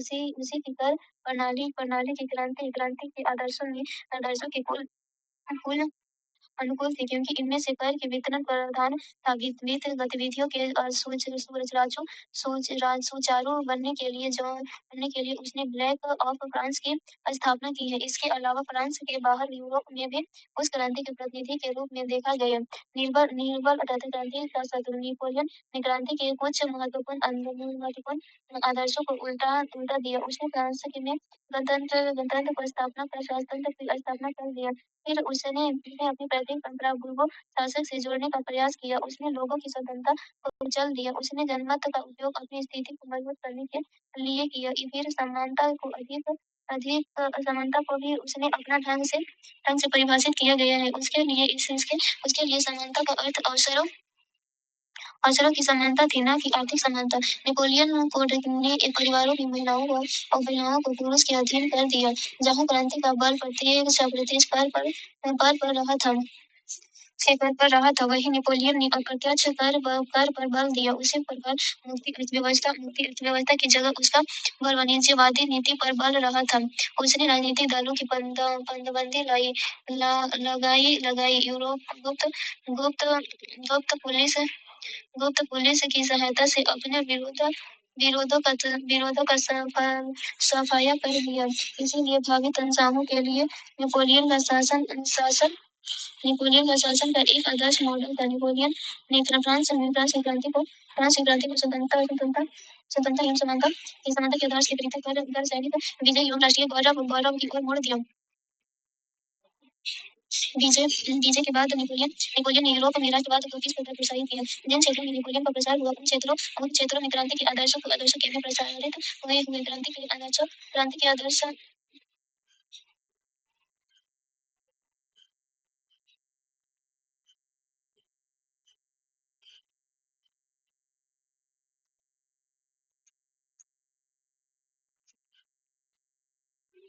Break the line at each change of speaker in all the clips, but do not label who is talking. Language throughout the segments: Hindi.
उसी की कर प्रणाली प्रणाली की क्रांति के आदर्शों के कुल अनुकूल थी, क्योंकि इनमें से कर के वितरण प्रावधान था। वित्त गतिविधियों के सुचारू बनने के लिए उसने ब्लैक ऑफ फ्रांस की स्थापना की है। इसके अलावा फ्रांस के बाहर यूरोप में भी उस क्रांति के प्रतिनिधि के रूप में देखा गया। निर्बल निर्बल तथा क्रांति का शत्रु नेपोलियन ने क्रांति के कुछ महत्वपूर्ण आदर्शों को उल्टा उल्टा दिया। उसने फ्रांस के में गणतंत्र को स्थापना कर राजतंत्र की स्थापना कर दिया। फिर उसने अपनी पैतृक परंपरा को शासक से जोड़ने का प्रयास किया। उसने लोगों की स्वतंत्रता को कुचल दिया। उसने जनमत का उपयोग अपनी स्थिति को मजबूत करने के लिए किया। फिर समानता को भी उसने अपना ढंग से परिभाषित किया गया है। उसके लिए समानता का अर्थ अवसरों की समानता थी, न कि आर्थिक समानता। नेपोलियन कोड ने एक परिवारों की महिलाओं को पुरुष के अधीन कर दिया। जहाँ क्रांति का बल प्रत्येक पर रहा था वही नेपोलियन ने अप्रत्यक्ष कर पर बल दिया। उसी प्रकार मुक्ति अर्थव्यवस्था की जगह उसका बल वाणिज्यवादी नीति पर बल रहा था। उसने राजनीतिक दलों की बंदबंदी लगाई। यूरोप गुप्त गुप्त पुलिस गुप्त पुलिस की सहायता से अपने विरोधों का सफाया कर दिया। इसीलिए भावी तंजामों के लिए नेपोलियन का शासन का एक आदर्श मॉडल था। नेपोलियन ने फ्रांस की क्रांति को स्वतंत्रता एवं समानता के आधार से पृथक कर सैनिक विजय एवं राष्ट्रीय गौरव की ओर मोड़ दिया। विजय के बाद नेपोलियन ने यूरोप में राष्ट्रवाद को किस प्रकार प्रोत्साहित किया। जिन क्षेत्रों में नेपोलियन का प्रसार हुआ उन क्षेत्रों में क्रांति के आदर्शों के में प्रसारित हुए। क्रांति के आदर्श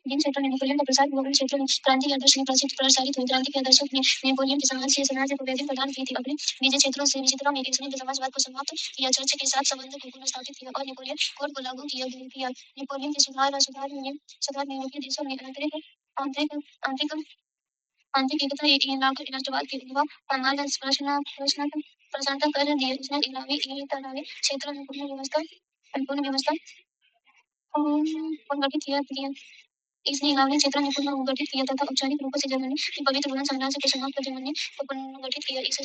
जिन क्षेत्रों में नेपोलियन का प्रसार हुआ उन क्षेत्रों में क्रांति के आदर्श प्रसारित हुए। क्रांति के आदर्शों ने नेपोलियन के समाज को वैधता प्रदान की थी। अपने विजय क्षेत्रों में इसने समाजवाद को समाप्त किया, चर्च के साथ संबंध को पुनर्स्थापित किया और नेपोलियन कोड को लागू किया। नेपोलियन के सुधार में यूरोपीय देशों में आंतरिक आंतरिक आंतरिक एकता लाकर राष्ट्रवाद के मार्ग प्रशस्त कर दिए। उसने इलावी क्षेत्रों में पूर्ण व्यवस्था पुनर्गठित किया। इसने इलाहाबादी क्षेत्र में पुनर्गठित किया तथा औपचारिक रूप से जर्मनी के पवित्र रोमन साम्राज्य को समाप्त कर जर्मनी को पुनर्गठित किया। इसने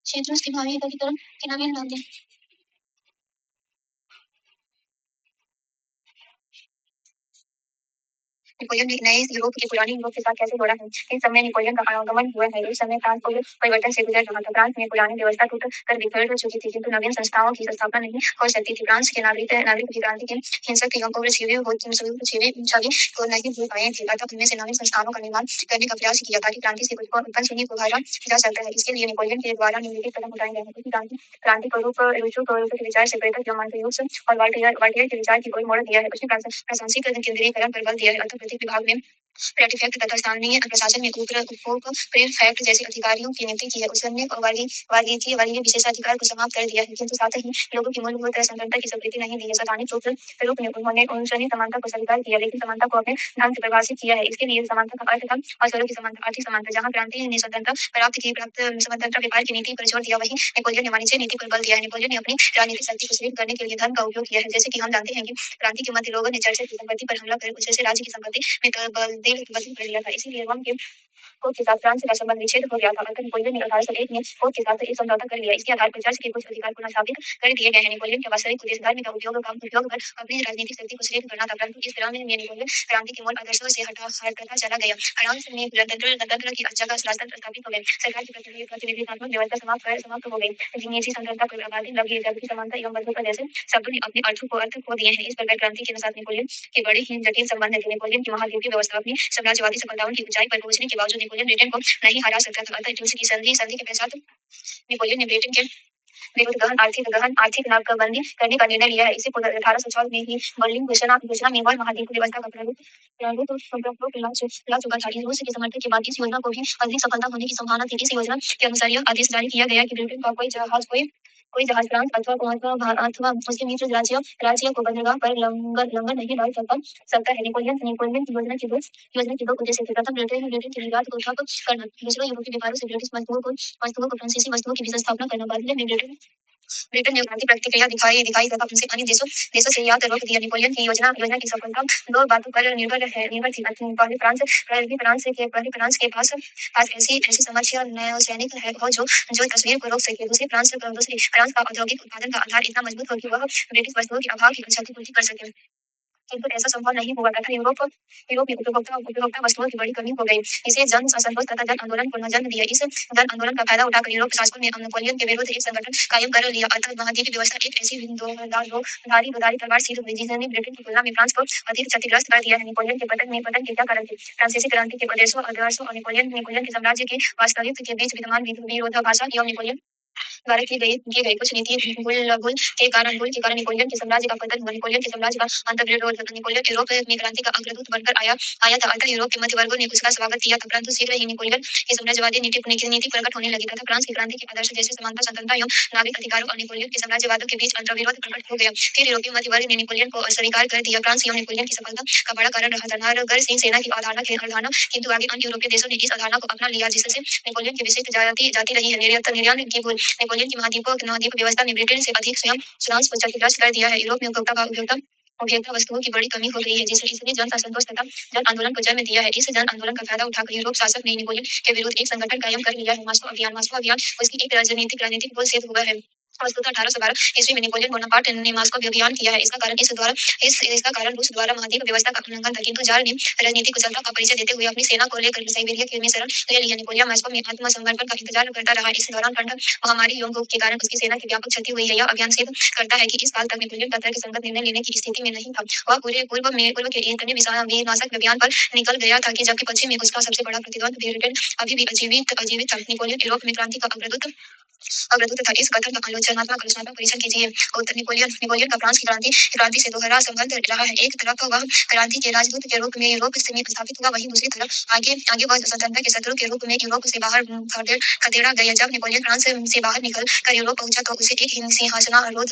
क्षेत्रों के भावी एकीकरण के नवीन माध्यम नेपोलियन ने नए यूरोप के पुराने यूरोप के साथ कैसे जोड़ा है। इस समय नेपोलियन का आगमन हुआ है। उस समय फ्रांस को परिवर्तन से गुजर रहा था। फ्रांस में पुरानी व्यवस्था टूट कर बिखर चुकी थी, किंतु नवीन संस्थाओं की स्थापना नहीं हो सकती थी। फ्रांस के नागरिक की क्रांति के हिंसक एवं उग्र छवि को नहीं भूल पाए थे। अतः उनमें से नवीन संस्थानों का निर्माण करने का प्रयास किया ताकि क्रांति से कुछ उन्हीं को उभारा जा सकता है। इसके लिए नेपोलियन के द्वारा निम्नलिखित कदम उठाए गए हैं। क्रांति को रूप के विचार से प्रेरित जो मार्क्यूस और वाल्टियर के विचार की ओर मोड़ दिया है। उसने प्रशासनिक केंद्रीकरण पर बल दिया है। अतः प्रत्येक विभाग में प्रेफेक्ट तथा स्थानीय प्रशासन में प्रेफेक्ट जैसे अधिकारियों की नियुक्ति की है। उसने वर्गीय विशेषाधिकार को समाप्त कर दिया है, किंतु साथ ही लोगों की मूलभूत स्वतंत्रता की स्वीकृति नहीं दी है। सैद्धांतिक रूप में उन्होंने समानता को स्वीकार किया, लेकिन समानता को अपने ढंग से परिभाषित किया है। इसके लिए समानता का अर्थ था अवसरों की समानता, आर्थिक समानता। जहाँ क्रांति ने प्राप्त स्वतंत्रता व्यापार की नीति पर जोर दिया, वहीं नेपोलियन ने वाणिज्य नीति पर बल दिया है। नेपोलियन ने अपनी राजनीतिक शक्ति को सीमित करने के लिए धन का उपयोग किया है। जैसे कि हम जानते हैं कि क्रांति के मध्य लोगों ने चर्च की संपत्ति पर हमला कर उसे राज्य की संपत्ति में बदल कर लिया था। इसीलिए रोम के कोड के साथ फ्रांस का संबंध विच्छेद हो गया था। अतः नेपोलियन ने 1801 में कोड के साथ एक समझौता कर लिया। इसके आधार पर चर्च के कुछ अधिकार पुनर्स्थापित कर दिए गए हैं। नेपोलियन के वास्तविक उद्देश्य धर्म का उपयोग कर अपनी राजनीतिक शक्ति को सीमित करना था, परंतु इस तरह में नेपोलियन क्रांति के मूल आदर्शों से हटता चला गया। फ्रांस में गणतंत्र की जगह राजतंत्र स्थापित हो गए। सरकार की प्रतिनिधित्वात्मक व्यवस्था समाप्त हो गई। जिम्मेसी संप्रदाय पर आबादी लगी, जबकि समानता एवं बंधुता जैसे शब्दों ने अपने अर्थ खो दिए हैं। इस प्रकार क्रांति के साथ नेपोलियन के बड़े ही जटिल संबंध थे। नेपोलियन की महाद्वीपीय व्यवस्था अपनी साम्राज्यवादी सफलताओं की ऊंचाई पर पहुंचने के बावजूद नेपोलियन ब्रिटेन को नहीं हरा सकता था। अतः संधि के पश्चात नेपोलियन ने ब्रिटेन के विरुद्ध गहन आर्थिक नाकाबंदी करने का निर्णय लिया है। इसे पूर्व 1814 में ही बर्लिन घोषणा में वर्ल्ड महाद्वीप व्यवस्था का प्रारूप ला चुका था। रूस के समर्थन के बाद इस योजना को भी अधिक सफलता होने की संभावना थी। इस योजना के अनुसार यह आदेश जारी किया गया कि ब्रिटेन का कोई जहाज फ्रांस अथवा उसके मित्र राज्य को बंदरगाह पर लंगर नहीं डाल सकता है। नेपोलियन की योजना के दो उद्देश्य थे। प्रथम, ब्रिटेन के निर्यात को ठप करना। दूसरा, यूरोपीय व्यापारों से ब्रिटिश वस्तुओं को फ्रांसीसी वस्तुओं की भी स्थापना करना। बदले में ब्रिटेन ने क्रांति प्रतिक्रिया दिखाई तथा उनसे अन्य देशों से यात्रा रोक दिया। नेपोलियन की योजना की सफलता दो बातों पर निर्भर थी। पहले फ्रांस के पास ऐसी समक्ष नौसैनिक हो जो तस्वीर को रोक सके। दूसरी, फ्रांस का औद्योगिक उत्पादन का आधार इतना मजबूत हो कि वह ब्रिटिश वस्तुओं के अभाव की क्षतिपूर्ति कर सके। किंतु ऐसा संभव नहीं हुआ तथा यूरोप में उपभोक्ता वस्तुओं की बड़ी कमी हो गई। इसे जन असंतोष तथा जन आंदोलन को जन्म दिया। इस जन आंदोलन का फायदा उठाकर यूरोप शासकों ने नेपोलियन के विरुद्ध एक संगठन कायम कर लिया। अतः महाद्वीपीय व्यवस्था एक ऐसी दोधारी तलवार सिद्ध हुई जिसने ब्रिटेन की तुलना में फ्रांस को अधिक क्षतिग्रस्त कर दिया है। नेपोलियन के पतन के क्या कारण थे? फ्रांसीसी क्रांति के उद्देश्यों और नेपोलियन के साम्राज्य के वास्तविक के बीच विद्यमान विरोधाभास एवं नेपोलियन द्वारा किए गए कुछ नीति भूल के कारण नेपोलियन के साम्राज्य का पतन हुआ। नेपोलियन के साम्राज्य का अंतर्विरोध। नेपोलियन यूरोप में क्रांति का अग्रदूत बनकर आया था। अतः यूरोप के मध्य वर्गों ने उसका स्वागत किया था। परंतु शीघ्र ही नेपोलियन की साम्राज्यवादी नीति प्रकट होने लगी तथा फ्रांस की क्रांति के आदर्श जैसे समानता, स्वतंत्रता एवं नागरिक अधिकारों और नेपोलियन के साम्राज्यवाद के बीच अंतर्विरोध प्रकट हो गया। फिर यूरोपीय मध्य वर्ग ने नेपोलियन को अस्वीकार कर दिया। फ्रांस एवं नेपोलियन की सफलता का बड़ा कारण रहा था नारगर सिंह सेना की अवधारणा, किंतु आगे अन्य यूरोपीय देशों ने इस अवधारणा को अपना लिया जिससे नेपोलियन की विशिष्ट जाती रही है। निर्यात की भूल। नेपोलियन की महाद्वीप व्यवस्था ने ब्रिटेन से अधिक स्वयं फ्रांस को क्षतिग्रस्त कर दिया है। यूरोप में उपभोक्ता वस्तुओं की बड़ी कमी हो गई है जिससे इसने जन असंतोष तथा जन आंदोलन को जन्म दिया है। इस जन आंदोलन का फायदा उठाकर यूरोप शासक ने नेपोलियन के विरुद्ध एक संगठन कायम कर लिया है। मास्को अभियान उसकी एक राजनीतिक भूल सिद्ध हुआ है। वस्तुतः 1812 ईस्वी में नेपोलियन बोनापार्ट ने मास्को अभियान किया है। इसका कारण रूस द्वारा महाद्वीप व्यवस्था का उल्लंघन था। किंतु जार ने राजनीतिक कुशलता का परिचय देते हुए अपनी सेना को लेकर साइबेरिया में शरण ले लिया। नेपोलियन मास्को में आत्मसमर्पण का इंतजार करता रहा। इस दौरान ठंड, महामारी एवं भूख के कारण उसकी सेना की व्यापक क्षति हुई है। यह अभियान सिद्ध करता है कि इस काल तक नेपोलियन तर्कसंगत निर्णय लेने की स्थिति में नहीं था। वह पूर्व के इतने विनाशक अभियान पर निकल गया था कि जबकि पश्चिम में उसका सबसे बड़ा प्रतिद्वंद ब्रिटेन अभी भी अजीवित था। नेपोलियन यूरोप में क्रांति का अग्रदूत था। इस कथन का आलोचनात्मक परीक्षण कीजिए। उत्तर, नेपोलियन का फ्रांस की क्रांति से दोहरा संबंध रहा है। एक तरफ वह क्रांति के राजदूत के रूप में यूरोप में स्थापित हुआ, वहीं दूसरी तरफ आगे वह स्वतंत्रता के शत्रु के रूप में यूरोप से बाहर खदेड़ा गया। जब नेपोलियन फ्रांस से बाहर निकल कर यूरोप पहुंचा तो उसे एक सिंहासनारूढ़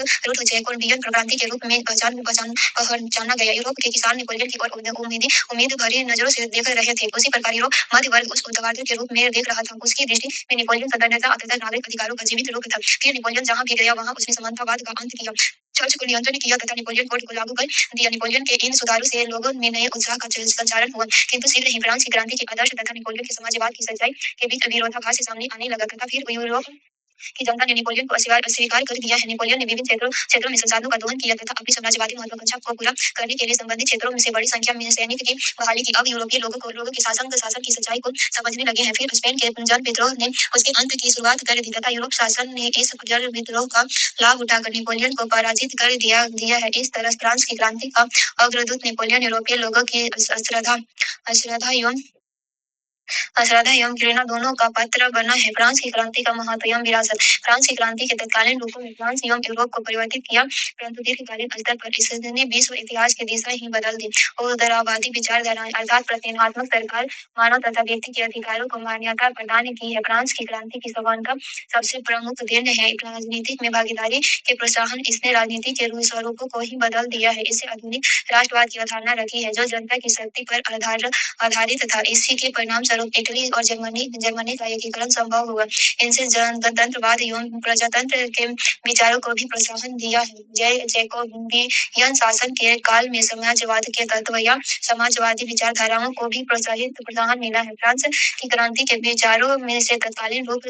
जैकोबियन क्रांति के रूप में पहचाना गया। यूरोप के किसान नेपोलियन की ओर उम्मीद भरी नजरों से देख रहे थे। उसी प्रकार यूरोप मध्य वर्ग उस उद्गार के रूप में देख रहा था। उसकी दृष्टि में नेपोलियन स्वतंत्रता तथा नागरिक अधिकारों का जीवित रूप था। फिर नेपोलियन जहां भी गया वहां उसने समानतावाद का अंत किया, चर्च को नियंत्रण किया तथा नेपोलियन कोड को लागू कर दिया। नेपोलियन के इन सुधारों से लोगों में नए उत्साह का संचारण हुआ। किंतु शीघ्र ही फ्रांस की क्रांति के आदर्श तथा नेपोलियन के समाजवाद की सच्चाई के बीच विरोधाभास सामने आने लगा तथा फिर यूरोप की जनता ने नेपोलियन को अस्वीकार कर दिया है। नेपोलियन ने विभिन्न क्षेत्रों में संसाधनों का दोहन किया तथा अपनी साम्राज्यवादी महत्वाकांक्षा को पूरा करने के लिए संबंधित क्षेत्रों में से बड़ी संख्या में सैनिक की बहाली की। अब यूरोपीय लोगों के शासन की सच्चाई को समझने लगे हैं। फिर स्पेन के जल विद्रोह ने उसके अंत की शुरुआत कर दी तथा यूरोप शासन ने इस जल विद्रोह का लाभ उठाकर नेपोलियन को पराजित कर दिया है। इस तरह फ्रांस की क्रांति का अग्रदूत नेपोलियन यूरोपीय लोगों की श्रद्धा एवं घृणा दोनों का पात्र बना है। फ्रांस की क्रांति का महत्व एवं विरासत। फ्रांस की क्रांति के तत्कालीन रूपों में फ्रांस एवं यूरोप को परिवर्तित किया, परंतु दीर्घकालीन स्तर पर इसने विश्व इतिहास की दिशा ही बदल दी। उदारवादी विचारधाराएं अर्थात प्रतिनिधात्मक सरकार, मानव तथा व्यक्ति के अधिकारों को मान्यता प्रदान की है। फ्रांस की क्रांति की सफलता सबसे प्रमुख देन है राजनीति में भागीदारी के प्रोत्साहन। इसने राजनीति के स्वरूपों को ही बदल दिया है। इससे आधुनिक राष्ट्रवाद की अवधारणा रखी है जो जनता की शक्ति पर आधारित था। इसी के परिणाम स्वरूप इटली और जर्मनी का एकीकरण संभव हुआ। इनसे गणतंत्रवाद एवं प्रजातंत्र के विचारों को भी प्रोत्साहन दिया है। जैकोबियन शासन के काल में समाजवाद के तत्व या समाजवादी विचारधाराओं को भी प्रोत्साहन मिला है। फ्रांस की क्रांति के विचारों में से तत्कालीन रूप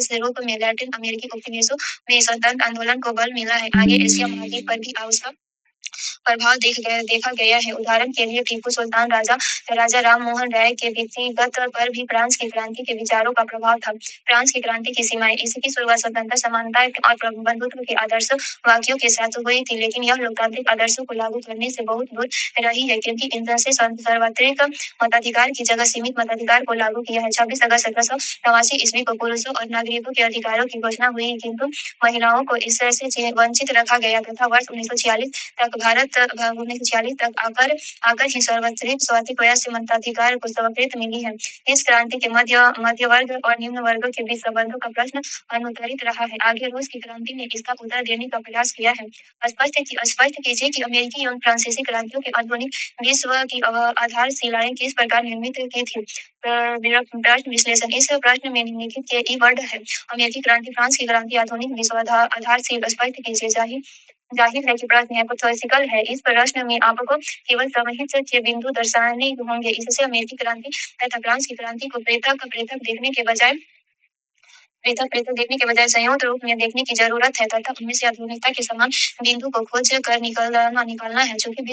में लैटिन अमेरिकी उपनिवेशों में स्वतंत्र आंदोलन को बल मिला है। आगे एशिया महाद्वीप पर भी उसका प्रभाव देखा गया है। उदाहरण के लिए टीपू सुल्तान राजा राजा राम मोहन राय के व्यक्तिगत पर भी फ्रांस की क्रांति के विचारों का प्रभाव था। फ्रांस की क्रांति की सीमाएं इसकी शुरुआत स्वतंत्रता, समानता और बंधुत्व के आदर्श वाक्यों के साथ हुई थी, लेकिन यह लोकतांत्रिक आदर्शों को लागू करने से बहुत दूर रही है, क्योंकि इनसे सार्वत्रिक मताधिकार की जगह सीमित मताधिकार को लागू किया है। 26 अगस्त 1789 ईस्वी को पुरुषों और नागरिकों के अधिकारों की घोषणा हुई, किंतु महिलाओं को इससे वंचित रखा गया तथा वर्ष 1946 तक आकर ही सार्वत्रिक प्रयास से मताधिकार को स्वीकृत मिली है। इस क्रांति के मध्य वर्ग और निम्न वर्ग के बीच संबंधों का प्रश्न अनुत्तरित रहा है। आगे रूस की क्रांति ने इसका उत्तर देने का प्रयास किया है। स्पष्ट कीजिए कि अमेरिकी एवं फ्रांसीसी क्रांतियों के आधुनिक विश्व की आधारशिलाएं किस प्रकार निर्मित की थी। प्रश्न विश्लेषण। इस प्रश्न में निम्नलिखित के ई वर्ड है। अमेरिकी क्रांति, फ्रांस की क्रांति, आधुनिक विश्व आधारशील। स्पष्ट कीजिए। जाहिर है कि प्रश्न हाइपोथेटिकल है। इस प्रश्न में आपको केवल समाहित के बिंदु दर्शाने होंगे। इससे अमेरिकी क्रांति तथा फ्रांस की क्रांति को पृथक पृथक देखने के बजाय संयुक्त रूप में देखने की जरूरत है तथा उनमें से आधुनिकता के समान बिंदु को खोज कर निकालना है। चूंकि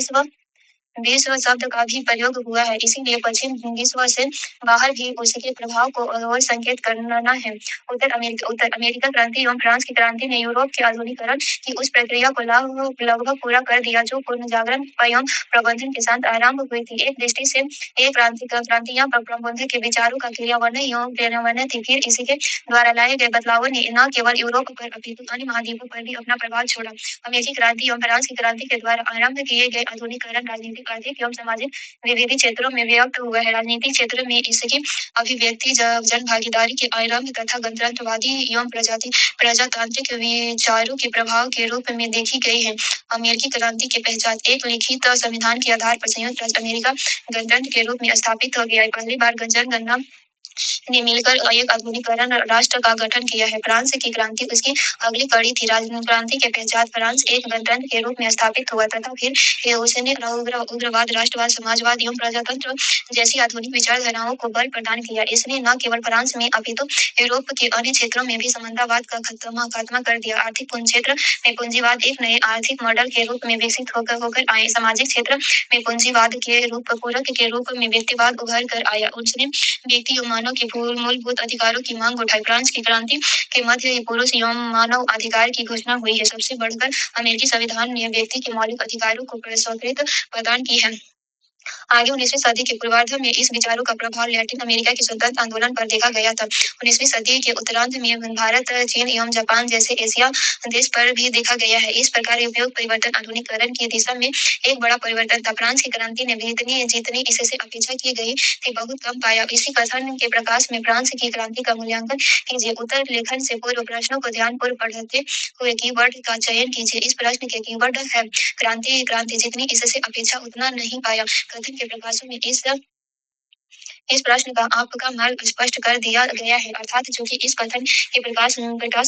विश्व शब्द का भी प्रयोग हुआ है, इसीलिए पश्चिम विश्व से बाहर भी उसके प्रभाव को और संकेत करना है। उत्तर अमेरिकन क्रांति एवं फ्रांस की क्रांति ने यूरोप के आधुनिकीकरण की उस प्रक्रिया को लगभग पूरा कर दिया जो पूर्ण जागरण एवं प्रबंधन के साथ आरंभ हुई थी। एक दृष्टि से ये क्रांतियां प्रबंधन के विचारों का क्रियान्वयन एवं क्रियान्वयन थी। फिर इसी के द्वारा लाए गए बदलावों ने न केवल यूरोप पर अपितु अन्य महाद्वीपों पर भी अपना प्रभाव छोड़ा। अमेरिकी क्रांति एवं फ्रांस की क्रांति के द्वारा आरंभ किए गए आधुनिकीकरण राजनीतिक, आर्थिक एवं सामाजिक विविध क्षेत्रों में व्याप्त हुआ है। राजनीतिक क्षेत्र में इसकी अभिव्यक्ति जन भागीदारी के आरंभ तथा गणतंत्रवादी एवं प्रजातांत्रिक विचारों के प्रभाव के रूप में देखी गई है। अमेरिकी क्रांति की पहचान एक लिखित संविधान के आधार पर संयुक्त राज्य अमेरिका गणतंत्र के रूप में स्थापित हो गया। पहली बार जनगणना ने मिलकर एक आधुनिकीकरण राष्ट्र का गठन किया है। फ्रांस की क्रांति उसकी अगली कड़ी थी। क्रांति के पश्चात फ्रांस एक गणतंत्र के रूप में स्थापित हुआ तथा फिर उसने उग्रवाद, राष्ट्रवाद, समाजवाद एवं प्रजातंत्र जैसी आधुनिक विचारधाराओं को बल प्रदान किया। इसने न केवल फ्रांस में अपितु यूरोप के अन्य क्षेत्रों में भी साम्यवाद का खात्मा कर दिया। आर्थिक क्षेत्र में पूंजीवाद एक नए आर्थिक मॉडल के रूप में विकसित होकर आए। सामाजिक क्षेत्र में पूंजीवाद के पूरक के रूप में व्यक्तिवाद उभर कर आया। उसने व्यक्ति एवं मानव के मूलभूत अधिकारों की मांग उठाई। फ्रांस की क्रांति के मध्य पुरुष एवं मानव अधिकार की घोषणा हुई है। सबसे बढ़कर अमेरिकी संविधान ने व्यक्ति के मौलिक अधिकारों को स्वीकृति प्रदान की है। आगे 19वीं सदी के पूर्वार्ध में इस विचारों का प्रभाव लैटिन अमेरिका के स्वतंत्र आंदोलन पर देखा गया था। 19वीं सदी के उत्तरार्ध में भारत, चीन एवं जापान जैसे एशिया देश पर भी देखा गया है। इस प्रकार उपयोग परिवर्तन आधुनिकीकरण की दिशा में एक बड़ा परिवर्तन था। फ्रांस की क्रांति ने जितनी इससे अपेक्षा की गई थी बहुत कम पाया। इसी कथन के प्रकाश में फ्रांस की क्रांति का मूल्यांकन कीजिए। उत्तर लेखन से पूर्व प्रश्नों को ध्यानपूर्वक पढ़ते हुए कीवर्ड का चयन कीजिए। इस प्रश्न के कीवर्ड है क्रांति जितनी इससे अपेक्षा उतना नहीं पाया। कथन के प्रकाशों में इस प्रश्न का आपका मार्ग स्पष्ट कर दिया गया है, अर्थात चूंकि इस कथन के प्रकाश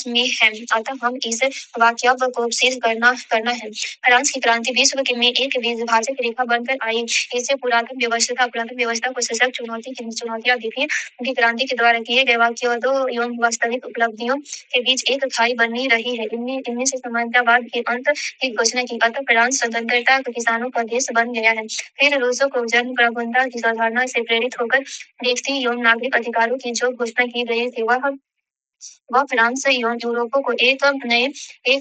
में है, अतः हम इस वाक्यार्थ को सिद्ध करना है। फ्रांस की क्रांति विश्व में एक विभाजक रेखा बनकर आई। इससे पुरातन व्यवस्था को सशक्त चुनौतियां दी। उनकी क्रांति के द्वारा किए गए वाक्यों एवं वास्तविक उपलब्धियों के बीच एक खाई बनी रही है। इनमें से साम्यवाद के अंत की घोषणा की, अतः फ्रांस स्वतंत्रता किसानों का देश बन गया है। फिर रूसों को जनप्रभुता की अवधारणा से प्रेरित होकर व्यक्ति एवं नागरिक अधिकारों की जो घोषणा की गई थी वह फ्रांस एवं यूरोप को एक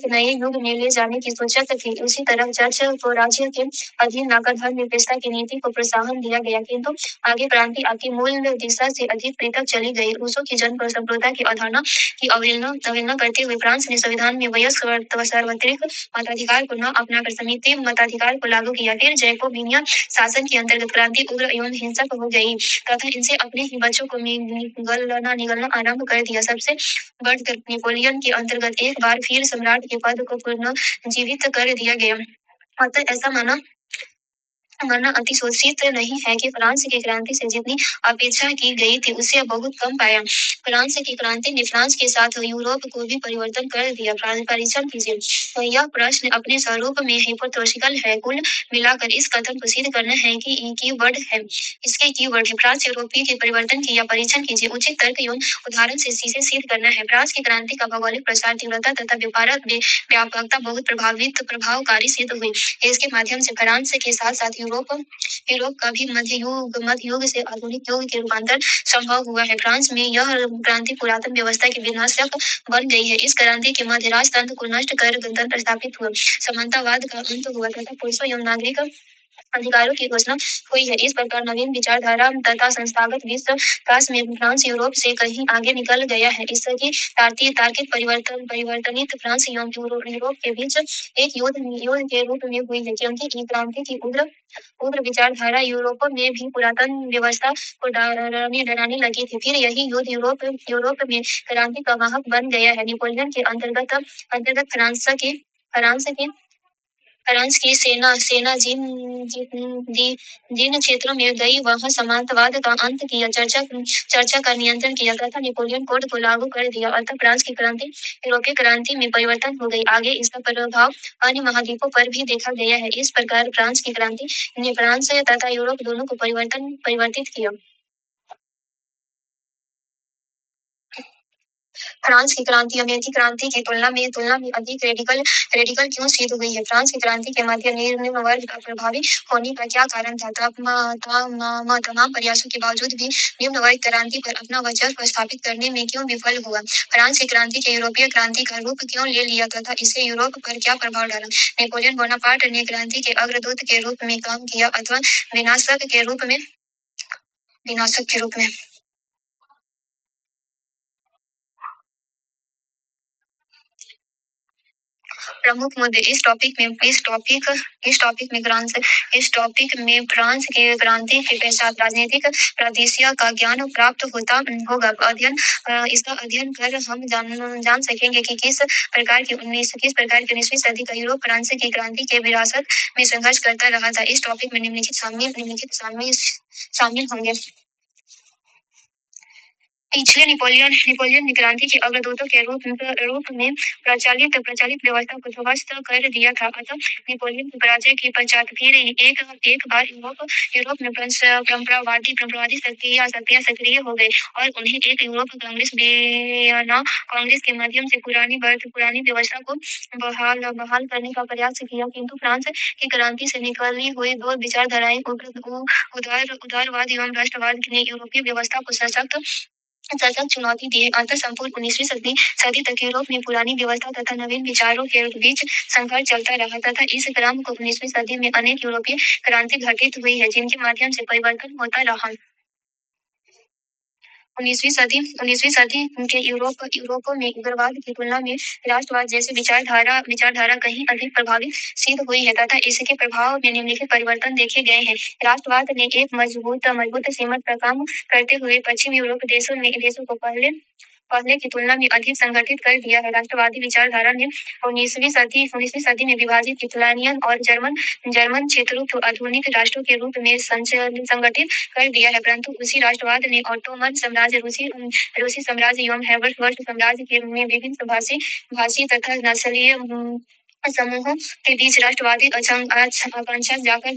नए युग में ले जाने की सूचक थी। उसी तरह चर्च को राज्य के अधीन लाकर धर्मनिरपेक्षता की नीति को प्रोत्साहन दिया गया, किंतु आगे क्रांति आपकी मूल दिशा से अधिक पृथक चली गई। रूसों की जन संप्रभुता की अवधारणा की अवहेलना करते हुए फ्रांस ने संविधान में वयस्क सार्वत्रिक मताधिकार को न अपनाकर समिति मताधिकार को लागू किया। फिर जैकोबिनियन शासन के अंतर्गत क्रांति उग्र एवं हिंसक हो गई तथा इनसे अपने ही बच्चों को निगलना आरंभ कर दिया। सबसे बढ़कर नेपोलियन के अंतर्गत एक बार फिर सम्राट के पद को पुनर्जीवित कर दिया गया। अतः ऐसा माना मानना अतिशोषित नहीं है कि फ्रांस की क्रांति से जितनी अपेक्षा की गई थी उससे बहुत कम पाया। फ्रांस की क्रांति ने फ्रांस के साथ यूरोप को भी परिवर्तन कर दिया। परीक्षण कीजिए। तो यह प्रश्न अपने स्वरूप में हाइपोथेटिकल है। कुल मिलाकर इस कथन को सिद्ध करना है कि कीवर्ड है इसके कीवर्ड है फ्रांस यूरोपीय के परिवर्तन की या परीक्षण कीजिए। उचित तर्क एवं उदाहरण से इसे सिद्ध करना है। फ्रांस की क्रांति का भौगोलिक प्रसार तीव्रता तथा व्यापकता बहुत प्रभावकारी सिद्ध हुई। इसके माध्यम से फ्रांस के साथ साथ यूरोप का भी मध्य युग से आधुनिक युग के रूपांतर संभव हुआ है। फ्रांस में यह क्रांति पुरातन व्यवस्था की विनाशक बन गई है। इस क्रांति के मध्य राजतंत्र को नष्ट कर गणतंत्र स्थापित हुआ, समानतावाद का अंत हुआ तथा पुरुषों एवं नागरिक अधिकारों की घोषणा हुई है। इस प्रकार नवीन विचारधारा तथा संस्थागत विकास में फ्रांस यूरोप से कहीं आगे निकल गया है। इसकी तार्किक परिवर्तनित फ्रांस एवं यूरोप के बीच एक युद्ध के रूप में हुई है, क्योंकि क्रांति की उग्र विचारधारा यूरोप में भी पुरातन व्यवस्था को डराने लगी थी। फिर यही युद्ध यूरोप में क्रांति का वाहक बन गया है। नेपोलियन के अंतर्गत फ्रांस की फ्रांस की सेना जिन क्षेत्रों में गई वहां सामंतवाद का अंत किया, चर्चा का नियंत्रण किया तथा नेपोलियन कोड को लागू कर दिया। अतः फ्रांस की क्रांति यूरोपीय क्रांति में परिवर्तन हो गई। आगे इसका प्रभाव अन्य महाद्वीपों पर भी देखा गया है। इस प्रकार फ्रांस की क्रांति ने फ्रांस तथा यूरोप दोनों को परिवर्तित किया। फ्रांस की क्रांति अमेरिकी क्रांति की तुलना में अधिक रेडिकल क्यों सिद्ध हुई है? फ्रांस की क्रांति के मध्य निम्न वर्ग का प्रभावी होने का क्या कारण था? तमाम प्रयासों के बावजूद भी निम्न वर्ग क्रांति पर अपना वर्चस्व स्थापित करने में क्यों विफल हुआ? फ्रांस की क्रांति के यूरोपीय क्रांति का रूप क्यों ले लिया तथा इससे यूरोप पर क्या प्रभाव डाला? नेपोलियन बोनापार्ट ने क्रांति के अग्रदूत के रूप में काम किया अथवा विनाशक के रूप में प्रमुख मुद्दे इस टॉपिक में फ्रांस के क्रांति के पश्चात राजनीतिक परिदृश्य का ज्ञान प्राप्त होता होगा। इसका अध्ययन कर हम जान सकेंगे कि किस प्रकार की 19वीं सदी का यूरोप फ्रांस की क्रांति के विरासत में संघर्ष करता रहा था। इस टॉपिक में निम्नलिखित शामिल होंगे। पिछले नेपोलियन ने क्रांति के अग्रदूतों के रूप में प्रचलित व्यवस्था को ध्वस्त कर दिया था। अतः नेपोलियन की पराजय के पश्चात फिर एक बार यूरोप में परंपरावादी शक्तियां सक्रिय हो गई और उन्हें एक यूरोप कांग्रेस के माध्यम से पुरानी व्यवस्था को बहाल करने का प्रयास किया। किंतु फ्रांस की क्रांति से निकली हुई दो विचारधाराएं उदारवाद एवं राष्ट्रवाद ने यूरोपीय व्यवस्था को सशक्त चुनौती दी। अंततः संपूर्ण 19वीं सदी तक यूरोप में पुरानी व्यवस्था तथा नवीन विचारों के बीच संघर्ष चलता रहा तथा इस क्रम को 19वीं सदी में अनेक यूरोपीय क्रांति घटित हुई है, जिनके माध्यम से परिवर्तन होता रहा। 19वीं सदी के यूरोप में उग्रवाद की तुलना में राष्ट्रवाद जैसी विचारधारा कहीं अधिक प्रभावी सिद्ध हुई है तथा इसके प्रभाव में निम्नलिखित परिवर्तन देखे गए हैं। राष्ट्रवाद ने एक मजबूत सीमत पर काम करते हुए पश्चिम यूरोप देशों को पहले की तुलना में अधिक संगठित कर दिया है। राष्ट्रवादी विचारधारा ने 19वीं सदी में विभाजित इतालियन और जर्मन क्षेत्रों को आधुनिक राष्ट्रों के रूप में संगठित कर दिया है, परंतु उसी राष्ट्रवाद ने ऑटोमन साम्राज्य, रूसी साम्राज्य एवं हैब्सबर्ग साम्राज्य के में विभिन्न भाषी तथा नस्लीय समूहों के बीच राष्ट्रवादी आकांक्षा जाकर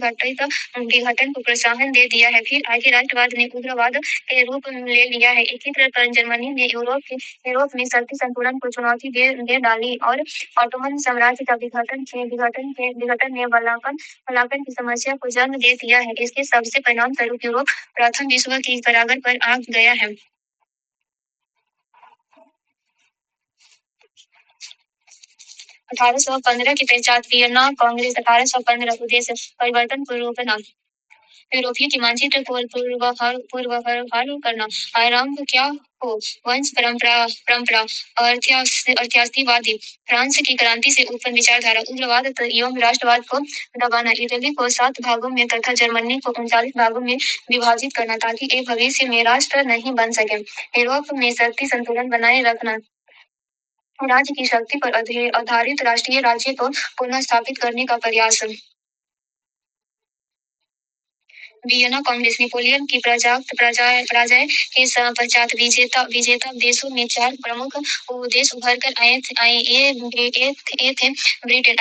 विघटन को प्रोत्साहन दे दिया है। फिर आगे राष्ट्रवाद ने उग्रवाद के रूप ले लिया है। एकीकृत जर्मनी ने यूरोप में शक्ति संतुलन को चुनौती दे डाली और ऑटोमन साम्राज्य का विघटन ने वलाकन की समस्या को जन्म दे दिया है। इसके सबसे परिणाम स्वरूप यूरोप प्रथम विश्व की कगार पर आ गया है। 1815 के पश्चात वियना कांग्रेस 1815 उद्देश्य परिवर्तन को रोकना, यूरोपीय के मानचित्र को पूर्ववत करना, आरंभ क्या हो वंश परंपरा अर्थशास्त्रवादी, फ्रांस की क्रांति से उत्पन्न विचारधारा उग्रवाद एवं राष्ट्रवाद को दबाना, इटली को 7 भागों में तथा जर्मनी को 39 भागों में विभाजित करना ताकि एक भविष्य में राष्ट्र नहीं बन सके, यूरोप में शक्ति संतुलन बनाए रखना, राज्य की शक्ति पर आधारित राष्ट्रीय राज्य को पुनः स्थापित करने का प्रयास। वियना कांग्रेस नेपोलियन की पराजय के पश्चात विजेता विजेता देशों में चार प्रमुख देश उभर कर आए थे ब्रिटेन,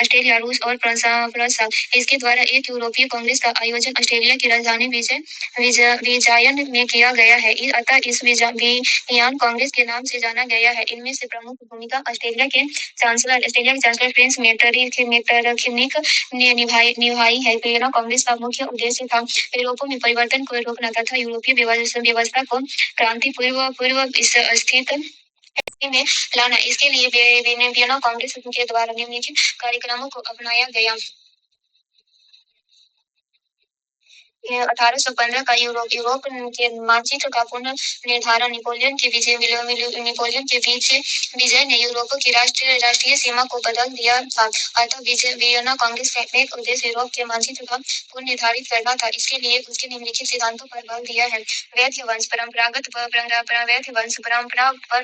ऑस्ट्रेलिया, रूस और फ्रांस। इसके द्वारा एक यूरोपीय कांग्रेस का आयोजन ऑस्ट्रेलिया की राजधानी विजायन में किया गया है। अतः इस वियना कांग्रेस के नाम से जाना गया है। इनमें से प्रमुख भूमिका ऑस्ट्रेलिया के चांसलर प्रिंस मेटरनिख ने निभाई है। वियना कांग्रेस का मुख्य उद्देश्य था यूरोप में परिवर्तन को रोकना तथा यूरोपीय व्यवस्था को क्रांति पूर्व स्थिति में लाना। इसके लिए वियना कांग्रेस के द्वारा निम्नलिखित कार्यक्रमों को अपनाया गया। 1815 का यूरोप के मानचित्र का पुनर्निर्धारण नेपोलियन के विजय ने यूरोप की राष्ट्रीय सीमा को बदल दिया था। अतः वियना कांग्रेस का एक उद्देश्य यूरोप के मानचित्र का पुनर्निर्धारित करना था। इसके लिए उसके निम्नलिखित सिद्धांतों पर बल दिया है। वैद्य वंश परंपरा पर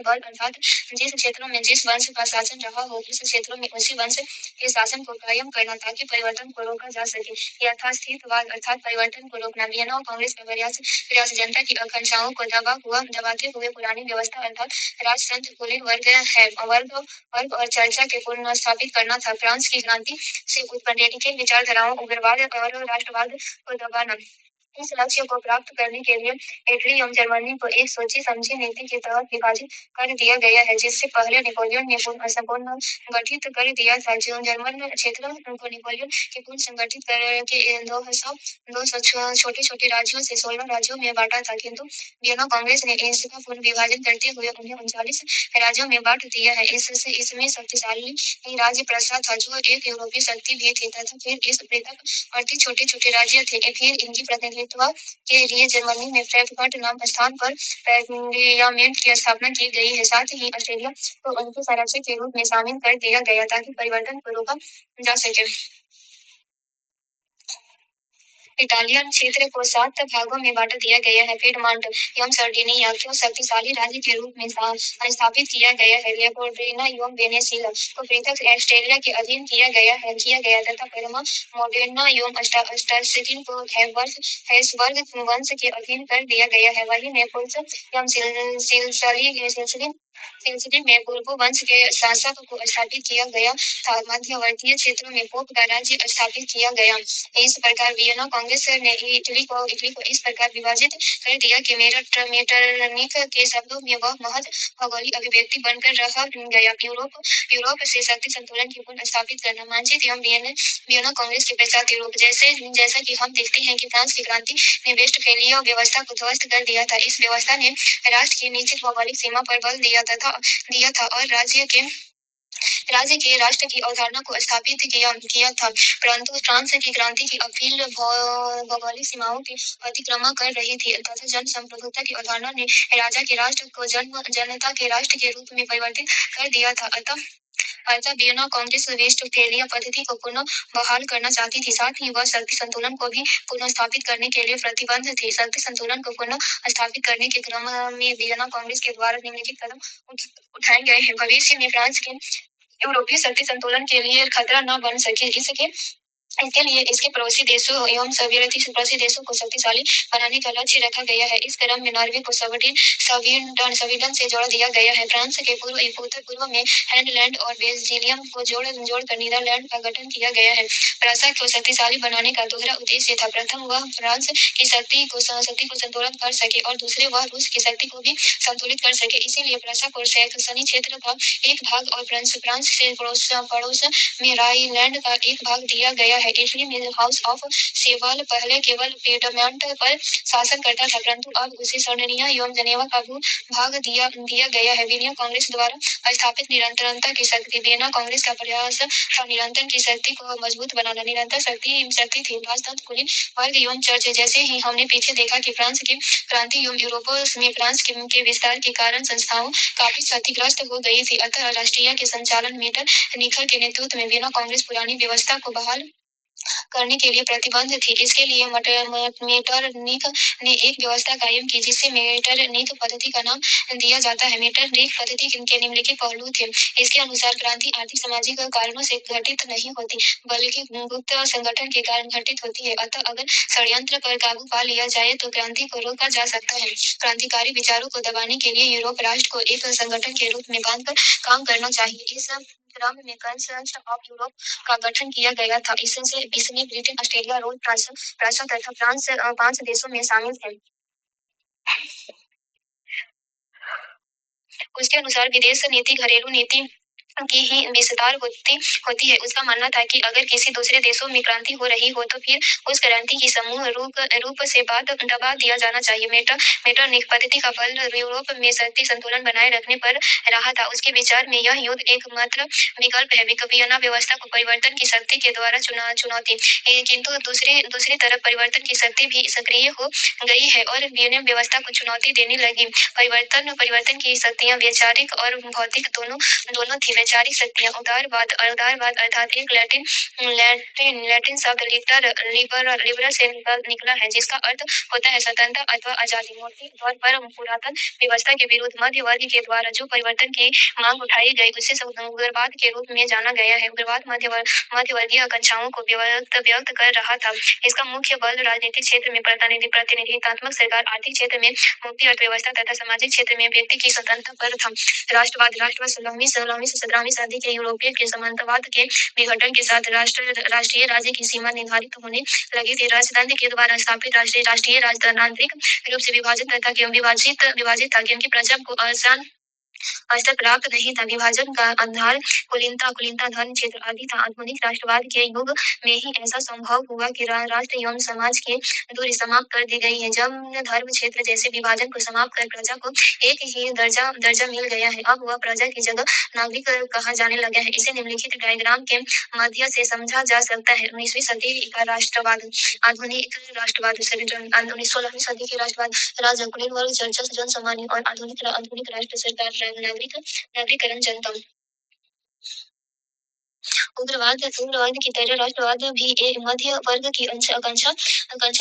बल, अर्थात जिस क्षेत्रों में जिस वंश का शासन रहा हो उस क्षेत्रों में उसी वंश के शासन को कायम करना ताकि परिवर्तन को रोका जा सके। यथास्थितिवाद अर्थात परिवर्तन को रोकना। वियना कांग्रेस का प्रयास जनता की आकांक्षाओं को दबाते हुए पुरानी व्यवस्था अर्थात राजतंत्र, कुलीन वर्ग और चर्चा के पुनर्स्थापित करना था। फ्रांस की क्रांति से उत्पन्न रेडिकल विचारधाराओं, उग्रवाद और राष्ट्रवाद को दबाना। इस लक्ष्य को प्राप्त करने के लिए इटली एवं जर्मनी को एक सोची समझी नीति के तहत विभाजित कर दिया गया है, जिससे पहले नेपोलियन ने पुनर्संगठित कर दिया था। जो जर्मन क्षेत्र को नेपोलियन के पुनः संगठित करके 200 छोटे छोटे राज्यों से 16 राज्यों में बांटा था, किंतु वियना कांग्रेस ने इसका पुनः विभाजन करते हुए उन्हें 39 राज्यों में बांट दिया है। इसमें शक्तिशाली राज्य प्रसा था जो एक यूरोपीय शक्ति भी थी तथा फिर इस पृथक 38 छोटे छोटे राज्य थे। फिर इनकी प्रतिनिधित्व के लिए जर्मनी में फ्रैंकफर्ट नाम स्थान पर पार्लियामेंट की स्थापना की गई है। साथ ही ऑस्ट्रेलिया को उनके संरक्षक के रूप में शामिल कर दिया गया ताकि परिवर्तन को रोका जा सके। इटालियन क्षेत्र को 7 भागों में बांट दिया गया है। पीडमोंट एवं सर्डिनिया को शक्तिशाली राज्य के रूप में स्थापित किया गया है। लेपोर्टिना एवं वेनेजुएला को पृथक ऑस्ट्रेलिया के अधीन किया गया तथा परमा, मोडेना एवं अस्टार्सिन को हैब्सबर्ग वंश के अधीन कर दिया गया है। वहीं नेपल्स एवं सिसिली में बोर्बो वंश के शासक को स्थापित किया गया था। मध्यवर्तीय क्षेत्रों में पोप का राज्य स्थापित किया गया। इस प्रकार वियना कांग्रेस ने इटली को इस प्रकार विभाजित कर दिया कि मेटरनिख के शब्दों में वह महज भौगोलिक अभिव्यक्ति बनकर रह गया। यूरोप से शक्ति संतुलन की पुनः स्थापित करना। मानचित्र एवं वियना कांग्रेस के पश्चात यूरोप जैसा कि हम देखते हैं कि फ्रांस की क्रांति ने वेस्टफैलिया व्यवस्था को ध्वस्त कर दिया था। इस व्यवस्था ने राष्ट्र की निश्चित भौगोलिक सीमा पर बल दिया था और राज्य के राष्ट्र की अवधारणा को स्थापित किया था। परंतु फ्रांस की क्रांति की अपील भौगोलिक सीमाओं के अतिक्रमण कर रही थी तथा जन संप्रभुता की अवधारणा ने राजा के राष्ट्र को जनता के राष्ट्र के रूप में परिवर्तित कर दिया था। अतः वियना कांग्रेस वेस्टफैलिया पद्धति को पुनः बहाल करना चाहती थी। साथ ही वह शक्ति संतुलन को भी पुनः स्थापित करने के लिए प्रतिबद्ध थी। शक्ति संतुलन को पुनः स्थापित करने के क्रम में वियना कांग्रेस के द्वारा निम्नलिखित कदम उठाए गए हैं। भविष्य में फ्रांस के यूरोपीय शक्ति संतुलन के लिए खतरा न बन सके इसके लिए इसके पड़ोसी देशों एवं पड़ोसी देशों को शक्तिशाली बनाने का लक्ष्य रखा गया है। इस क्रम में नॉर्वे को स्वीडन से जोड़ दिया गया है। फ्रांस के उत्तर पूर्व में हैंडलैंड और बेल्जियम को जोड़कर नीदरलैंड का गठन किया गया है। प्रसा को शक्तिशाली बनाने का दोहरा उद्देश्य था। प्रथम वह फ्रांस की शक्ति को संतुलित कर सके और दूसरे वह रूस की शक्ति को भी संतुलित कर सके। इसीलिए प्रसा को सैक्सनी क्षेत्र का एक भाग और फ्रांस से पड़ोस में राइनलैंड का एक भाग दिया गया है। इटली में हाउस ऑफ सेवल पहले केवल पीडमोंट पर शासन करता था, परंतु अब उसे सर्डिनिया एवं जेनेवा का भाग दिया गया है। वियना कांग्रेस द्वारा स्थापित निरंतरता की शक्ति। वियना कांग्रेस का प्रयास था निरंतर की शक्ति को मजबूत बनाना। निरंतर शक्ति थी राजतंत्र, कुलीन वर्ग एवं चर्च। जैसे ही हमने पीछे देखा कि फ्रांस की क्रांति एवं यूरोप में फ्रांस के विस्तार के कारण संस्थाओं काफी क्षतिग्रस्त हो गई थी। अतः राष्ट्रीय के संचालन मेटरनिख के नेतृत्व में वियना कांग्रेस पुरानी व्यवस्था को बहाल करने के लिए प्रतिबद्ध थी। इसके लिए मेटरनिक ने एक व्यवस्था कायम की जिसे मेटरनिक पद्धति का नाम दिया जाता है। मेटरनिक पद्धति के निम्नलिखित पहलू थे। इसके अनुसार क्रांति आर्थिक सामाजिक कारणों से घटित नहीं होती बल्कि गुप्त संगठन के कारण घटित होती है। अतः अगर षड्यंत्र पर काबू पा लिया जाए तो क्रांति को रोका जा सकता है। क्रांतिकारी विचारों को दबाने के लिए यूरोप राष्ट्र को एक संगठन के रूप में बांधकर काम करना चाहिए। इस क्रम में कंसर्न ऑफ यूरोप का गठन किया गया था। इसमें ब्रिटेन, ऑस्ट्रेलिया, रूस, फ्रांस तथा फ्रांस 5 देशों में शामिल थे। उसके अनुसार विदेश नीति घरेलू नीति की ही विस्तार होती है। उसका मानना था कि अगर किसी दूसरे देशों में क्रांति हो रही हो तो फिर उस क्रांति की समूह रूप से दबा दिया जाना चाहिए। मेटरनिक पद्धति का फल यूरोप में शक्ति संतुलन बनाए रखने पर रहा था। उसके विचार में यह युद्ध एकमात्र विकल्प है। वियना व्यवस्था को परिवर्तन की शक्ति के द्वारा चुनौती, किंतु दूसरी तरफ परिवर्तन की शक्ति भी सक्रिय हो गई है और वियना व्यवस्था को चुनौती देने लगी। परिवर्तन की शक्तियाँ वैचारिक और भौतिक दोनों थी। वैचारिक शक्तियाँ उदारवाद अर्थात एक लैटिन शब्द लिबरल से निकला है जिसका अर्थ होता है स्वतंत्रता अथवा आजादी। मोटे तौर पर पुरातन व्यवस्था के विरुद्ध मध्य वर्ग के द्वारा जो परिवर्तन की मांग उठाई गई उसे उदारवाद के रूप में जाना गया है। उदारवाद मध्यवर्गीय आकांक्षाओं को व्यक्त कर रहा था। इसका मुख्य बल राजनीतिक क्षेत्र में प्रतिनिधित्वात्मक सरकार, आर्थिक क्षेत्र में मुक्ति, अर्थव्यवस्था तथा सामाजिक क्षेत्र में व्यक्ति की स्वतंत्रता पर था। राष्ट्रवाद 16वीं से 17वीं सदी के यूरोपीय के सामंतवाद के विघटन के साथ राष्ट्रीय राज्य की सीमा निर्धारित होने लगी थी। राजतंत्र के द्वारा स्थापित राष्ट्रीय राजतंत्र आंतरिक रूप से विभाजित था क्योंकि प्रजा को आसान स्तर प्राप्त नहीं था। विभाजन का आधार कुलीनता धर्म क्षेत्र आदि था। आधुनिक राष्ट्रवाद के युग में ही ऐसा संभव हुआ कि राष्ट्र एवं समाज की दूरी समाप्त कर दी गई है। जब धर्म क्षेत्र जैसे विभाजन को समाप्त कर प्रजा को एक ही दर्जा मिल गया है, अब वह प्रजा की जगह नागरिक कहा जाने लगा है। इसे निम्नलिखित डायग्राम के मध्य से समझा जा सकता है। 19वीं सदी का राष्ट्रवाद। आधुनिक राष्ट्रवाद 16वीं सदी के राष्ट्रवाद राजा, कुलीन वर्ग, चर्चा, जन सामान्य और आधुनिक राष्ट्र सरकार, नागरिकरण, जनता। उग्रवाद की तरह राष्ट्रवाद भी एक मध्य वर्ग की आकांक्षा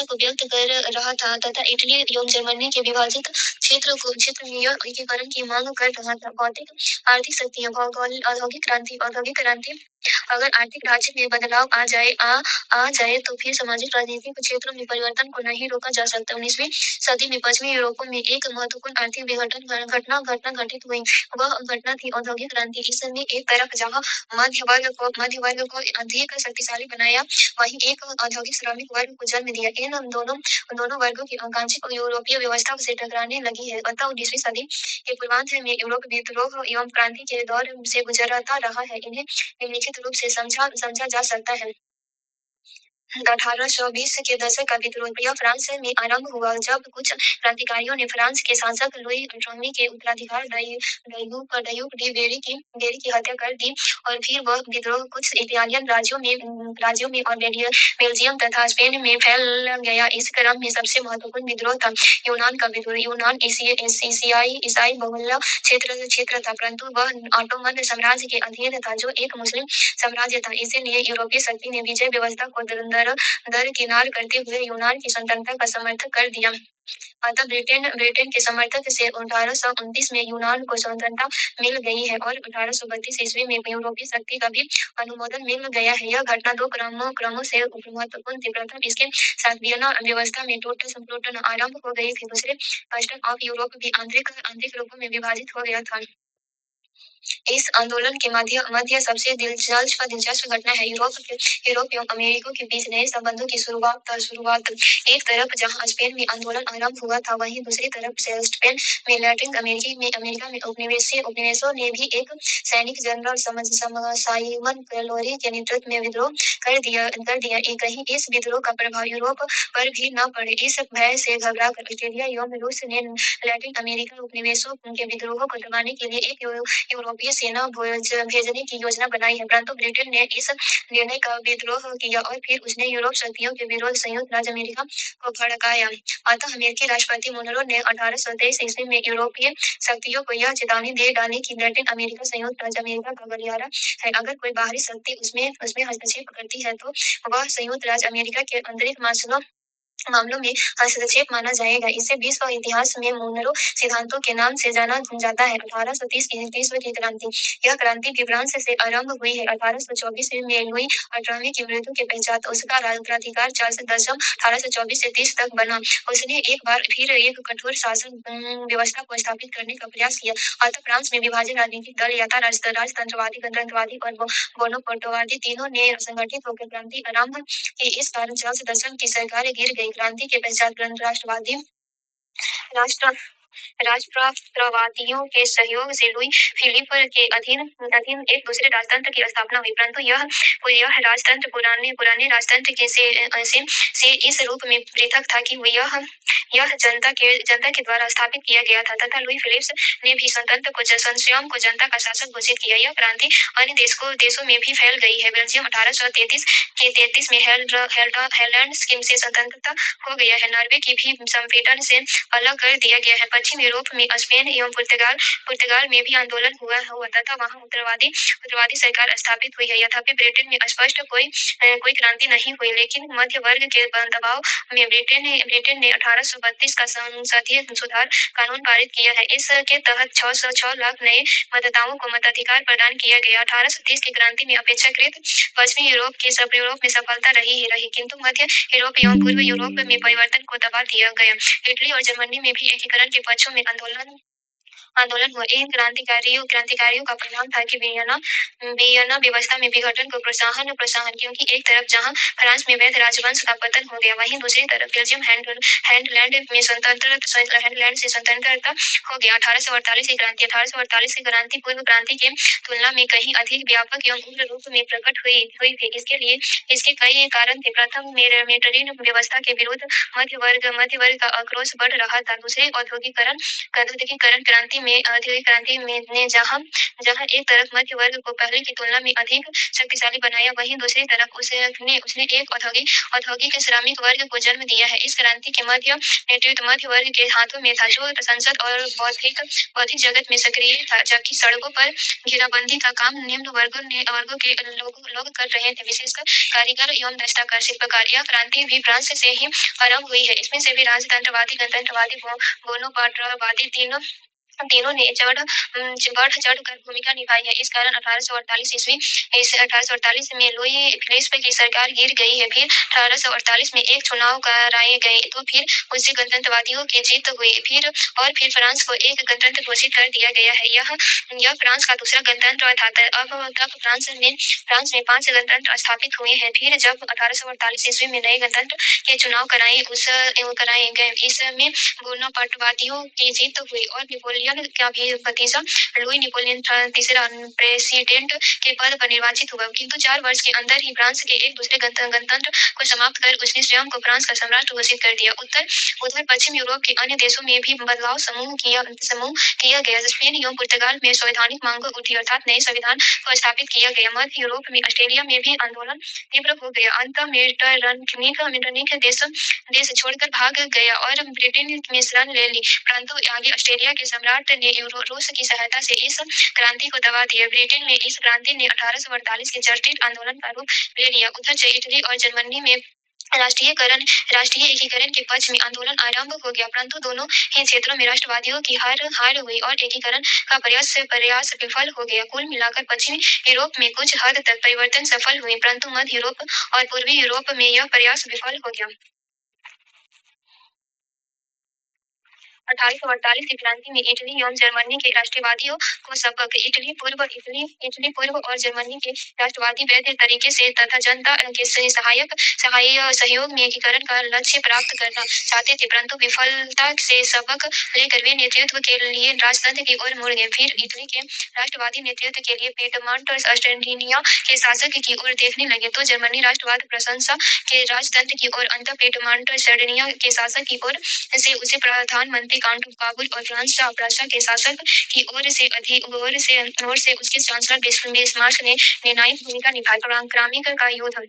को व्यक्त कर रहा था तथा इटली एवं जर्मनी के विभाजित क्षेत्र में यह एकीकरण की मांग कर रहा था। भौतिक आर्थिक शक्तियाँ। औद्योगिक क्रांति। अगर आर्थिक ढांचे में बदलाव आ जाए तो फिर सामाजिक राजनीतिक क्षेत्रों में परिवर्तन को नहीं रोका जा सकता। 19वीं सदी में पश्चिमी यूरोप में एक महत्वपूर्ण आर्थिक घटना घटित हुई। वह घटना थी औद्योगिक क्रांति। इसने एक तरफ जहाँ मध्य वर्ग को अधिक शक्तिशाली बनाया, वहीं एक औद्योगिक श्रमिक वर्ग को जन्म दिया। इन दोनों वर्गों की आकांक्षा यूरोपीय व्यवस्था से टकराने लगी है। अतः 19वीं सदी के पूर्वार्ध में यूरोप विद्रोह एवं क्रांति के दौर से गुजरता रहा है। इन्हें निम्नलिखित रूप से समझा जा सकता है। 1820 के दशक का विद्रोह यह फ्रांस में आरंभ हुआ जब कुछ क्रांतिकारियों ने फ्रांस के शासक लुई 18वीं के उत्तराधिकार डायूक डी बेरी की हत्या कर दी और फिर वह विद्रोह कुछ इटालियन राज्यों में और बेल्जियम तथा स्पेन में फैल गया। इस क्रम में सबसे महत्वपूर्ण विद्रोह था यूनान का विद्रोह। यूनान ईसाई बहुल क्षेत्र था, परंतु वह ऑटोमन साम्राज्य के अधीन था जो एक मुस्लिम साम्राज्य था। इसीलिए यूरोपीय शक्ति ने विजय व्यवस्था को दरकिनार करते हुए यूनान की स्वतंत्रता का समर्थन कर दिया। अतः ब्रिटेन के समर्थक से 1829 में यूनान को स्वतंत्रता मिल गई है और 1832 ईस्वी में यूरोपीय शक्ति का भी अनुमोदन मिल गया है। यह घटना दो क्रमों से महत्वपूर्ण थी। प्रथम, इसके साथ वियना व्यवस्था में टूटन आरंभ हो गई थी। दूसरे, वेस्टर्न ऑफ यूरोप भी आंतरिक रूपों में विभाजित हो गया था। इस आंदोलन के मध्य सबसे दिलचस्प घटना है यूरोप एवं अमेरिका के बीच नए संबंधों की शुरुआत। एक तरफ जहां स्पेन में आंदोलन आरंभ हुआ था, वहीं दूसरी तरफ से स्पेन में लैटिन अमेरिका में उपनिवेशों ने भी एक सैनिक जनरल साइमन कैलोरी के नेतृत्व में विद्रोह कर दिया। कहीं इस विद्रोह का प्रभाव यूरोप पर भी न पड़े। इस भय से घबराकर ऑस्ट्रेलिया एवं रूस ने लैटिन अमेरिका उपनिवेशों के विद्रोह को दबाने के लिए एक यूरोपीय यूरोपीय सेना भेजने की योजना बनाई है, परंतु ब्रिटेन ने इस निर्णय का विद्रोह किया और फिर उसने यूरोप शक्तियों के विरोध संयुक्त राज्य अमेरिका को भड़काया। अतः अमेरिकी राष्ट्रपति मोनरो ने 1823 ईस्वी में यूरोपीय शक्तियों को यह चेतावनी दे डाली कि लैटिन अमेरिका संयुक्त राज्य अमेरिका का गलियारा है। अगर कोई बाहरी शक्ति उसमें उसमें हस्तक्षेप करती है तो वह संयुक्त राज्य अमेरिका के आंतरिक मामलों में हस्तक्षेप माना जाएगा। इसे विश्व इतिहास में मोनरो सिद्धांतों के नाम से जाना जाता है। 1830 की क्रांति। यह क्रांति फ्रांस से आरंभ हुई है। 1824 में लुई 18वीं की मृत्यु के पश्चात उसका उत्तराधिकार चार्ल्स दसम 1824 से 30 तक बना। उसने एक बार फिर एक कठोर शासन व्यवस्था को स्थापित करने का प्रयास किया। अतः फ्रांस में विभाजन राजनीतिक दल यथा राजतंत्रवादी, गणतंत्रवादी और बोनापार्टवादी तीनों ने संगठित होकर क्रांति आरंभ की। इस कारण चार्ल्स दसम की सरकार गिर गई। क्रांति के पश्चात राष्ट्रवादी राष्ट्र राष्ट्रवादियों के सहयोग से लुई फिलिप के अधीन अधीन एक दूसरे राजतंत्र की स्थापना हुई, परंतु यह राजतंत्र पुराने राजतंत्र से इस रूप में पृथक था कि यह जनता के द्वारा स्थापित किया गया था तथा लुई फिलिप्स ने भी स्वतंत्र को स्वयं को जनता का शासक घोषित किया। यह क्रांति अन्य देशों में भी फैल गई है। बेल्जियम 1833 में हेलैंड स्कीम से स्वतंत्रता हो गया है। नॉर्वे की भी संपीड़न से अलग कर दिया गया है। पश्चिम यूरोप में स्पेन एवं पुर्तगाल में भी आंदोलन हुआ तथा वहां उत्तरवादी सरकार स्थापित हुई है। यद्यपि ब्रिटेन में स्पष्ट कोई क्रांति नहीं हुई, लेकिन मध्य वर्ग के दबाव में ब्रिटेन ने 1832 का संसदीय सुधार कानून पारित किया है। इसके तहत 6 लाख नए मतदाताओं को मताधिकार प्रदान किया गया। 1830 की क्रांति में अपेक्षाकृत पश्चिमी यूरोप में सफलता रही, किंतु मध्य यूरोप एवं पूर्व यूरोप में परिवर्तन को दबा दिया गया। इटली और जर्मनी में भी एकीकरण के पक्षों में आंदोलन हुआ। इन क्रांतिकारियों का परिणाम था कि वियना व्यवस्था में विघटन को प्रोत्साहन, क्योंकि एक तरफ जहां फ्रांस में वैध राजवंश का पतन हो गया, वहीं दूसरी तरफ बेल्जियम हैंडलैंड से स्वतंत्रता हो गया। 1848 की क्रांति पूर्व क्रांति के तुलना में कहीं अधिक व्यापक एवं उग्र रूप में प्रकट हुई थी। इसके कई कारण थे। प्रथम, मेटरीन व्यवस्था के विरुद्ध मध्य वर्ग का आक्रोश बढ़ रहा था। दूसरे, औद्योगिकरण क्रांति में ने जहां एक तरफ मध्य वर्ग को पहले की तुलना में अधिक शक्तिशाली बनाया, वहीं दूसरी तरफ उसने एक औद्योगिक श्रमिक वर्ग को जन्म दिया है। इस क्रांति के नेतृत्व मध्य वर्ग के हाथों में था, जो संसद और बौद्धिक जगत में सक्रिय था, जबकि सड़कों पर घेराबंदी का काम निम्न वर्गों के लोग कर रहे थे, विशेषकर कारीगर एवं दस्तकार शिल्पकार। यह क्रांति भी फ्रांस से ही आरंभ हुई है। इसमें से भी राजतंत्रवादी, गणतंत्रवादी, बोनापार्टवादी तीनों ने बढ़ चढ़ कर भूमिका निभाई है। इस कारण 1848 में लुई फिलिप की सरकार गिर गई है। फिर 1848 में एक चुनाव कराए गए, तो फिर उससे गणतंत्रवादियों की जीत हुई। फिर फ्रांस को एक गणतंत्र घोषित कर दिया गया है। यह फ्रांस का दूसरा गणतंत्र था। अब तक फ्रांस में 5 गणतंत्र स्थापित हुए हैं। फिर जब 1848 ईस्वी में नए गणतंत्र के चुनाव कराए गए, इसमें बोनापार्टवादियों की जीत हुई और नेपोलियन का भी भतीजा लुई नेपोलियन तीसरा प्रेसिडेंट के पद पर निर्वाचित हुआ। किंतु 4 वर्ष के अंदर ही फ्रांस के एक दूसरे गणतंत्र को समाप्त कर उसने स्वयं को फ्रांस का सम्राट घोषित कर दिया। उधर पश्चिम यूरोप के अन्य देशों में भी बदलाव समूह किया गया। स्पेन एवं पुर्तगाल में संवैधानिक मांग उठी, अर्थात नए संविधान को स्थापित किया गया। मध्य यूरोप में ऑस्ट्रेलिया में भी आंदोलन तीव्र हो गया। अंततः मेटरनिक देश छोड़कर भाग गया और ब्रिटेन में शरण ले ली, परंतु आगे ऑस्ट्रेलिया के सम्राट ने रूस की सहायता से इस क्रांति को दबा दिया। ब्रिटेन में इस क्रांति ने 1848 के चर्चित आंदोलन का रूप ले लिया। उधर इटली और जर्मनी में राष्ट्रीय एकीकरण के पक्ष में आंदोलन आरंभ हो गया, परंतु दोनों ही क्षेत्रों में राष्ट्रवादियों की हार हुई और एकीकरण का प्रयास विफल हो गया। कुल मिलाकर पश्चिमी यूरोप में कुछ हद तक परिवर्तन सफल हुए, परंतु मध्य यूरोप और पूर्वी यूरोप में यह प्रयास विफल हो गया। 1848 की क्रांति में इटली एवं जर्मनी के राष्ट्रवादियों को सबक। इटली पूर्व और जर्मनी के राष्ट्रवादी वैध तरीके से तथा जनता के सहयोग में एकीकरण का लक्ष्य प्राप्त करना चाहते थे, परंतु विफलता से सबक लेकर वे नेतृत्व के लिए राजतंत्र की ओर मुड़ गए। फिर इटली के राष्ट्रवादी नेतृत्व के लिए पीडमॉन्ट सर्डिनिया के शासक की ओर देखने लगे, तो जर्मनी राष्ट्रवाद प्रशंसा के राजतंत्र की ओर, अंततः पीडमॉन्ट सर्डिनिया के शासक की ओर से उसे प्रधानमंत्री भी काबुल और फ्रांस प्रांत के शासक की ओर से उसके चांसलर बिस्मार्क ने निर्णायक भूमिका निभाई। क्रामिक का युद्ध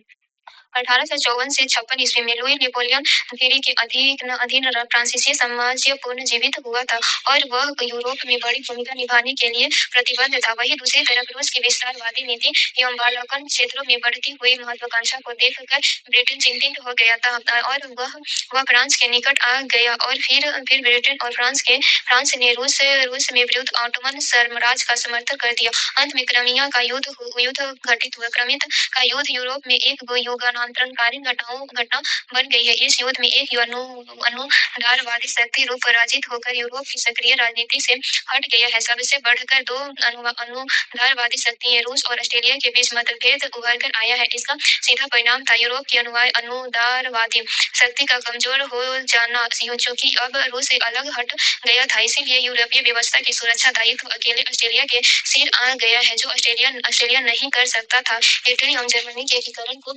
1854 से 56 ईस्वी में लुई नेपोलियन थ्री के अधीन फ्रांसीसी साम्राज्य पुनर्जीवित हुआ था और वह यूरोप में बड़ी भूमिका निभाने के लिए प्रतिबद्ध था। वहीं दूसरी तरफ रूस की विस्तारवादी नीति एवं बालकन क्षेत्रों में बढ़ती हुई महत्वाकांक्षा को देखकर ब्रिटेन चिंतित हो गया था और वह फ्रांस के निकट आ गया और फिर ब्रिटेन और फ्रांस ने रूस में विरुद्ध ऑटोमन साम्राज्य का समर्थन कर दिया। अंत में क्राइमिया का युद्ध घटित हुआ। क्राइमिया का युद्ध यूरोप में एक युगांतरकारी घटना बन गई है। इस युद्ध में एक अनुदारवादी शक्ति रूप पराजित होकर यूरोप की सक्रिय राजनीति से हट गया है। सबसे बढ़कर दो अनुदारवादी शक्तियां रूस और ऑस्ट्रेलिया के बीच मतभेद उभर कर आया है। इसका सीधा परिणाम था यूरोप की अनुदारवादी शक्ति का कमजोर हो जाना, चूंकि अब रूस से अलग हट गया था। इसीलिए यूरोपीय व्यवस्था की सुरक्षा दायित्व अकेले ऑस्ट्रेलिया के सिर आ गया है, जो ऑस्ट्रेलिया नहीं कर सकता था। इटली और जर्मनी के एकीकरण को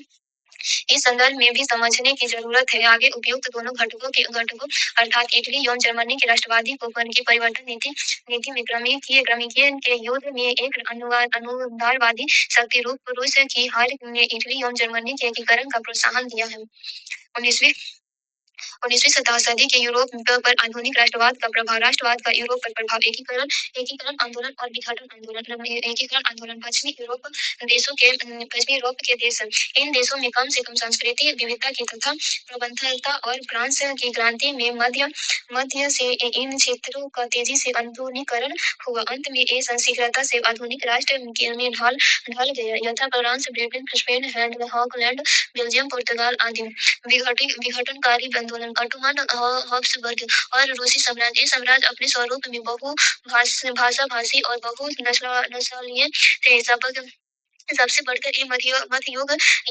इस संदर्भ में भी समझने की जरूरत है। आगे उपयुक्त दोनों घटकों अर्थात इटली एवं जर्मनी के राष्ट्रवादी की परिवर्तन नीति में क्रमिकियन के युद्ध में एक अनुदारवादी शक्ति रूप रूस की हार ने इटली एवं जर्मनी के एकीकरण का प्रोत्साहन दिया है। 19वीं 19वीं शताब्दी के यूरोप पर आधुनिक राष्ट्रवाद का यूरोप पर प्रभाव। एकीकरण आंदोलन और विघटन आंदोलन। एकीकरण आंदोलन पश्चिमी यूरोप के देश। इन देशों में कम से कम सांस्कृतिक विविधता की तथा प्रबलता और फ्रांस की क्रांति में मध्य से इन क्षेत्रों का तेजी से आधुनिकीकरण हुआ। अंत में ये शीघ्रता से आधुनिक राष्ट्र में ढल गया, यथा France, Britain, Spain, Holland, Belgium, पुर्तगाल आदि। विघटनकारी आंदोलन। ऑटोमन हब्सबर्ग और रूसी साम्राज्य। ये साम्राज्य अपने स्वरूप में भाषाभाषी और बहु-नस्लीय थे। सबसे बढ़कर ये मध्य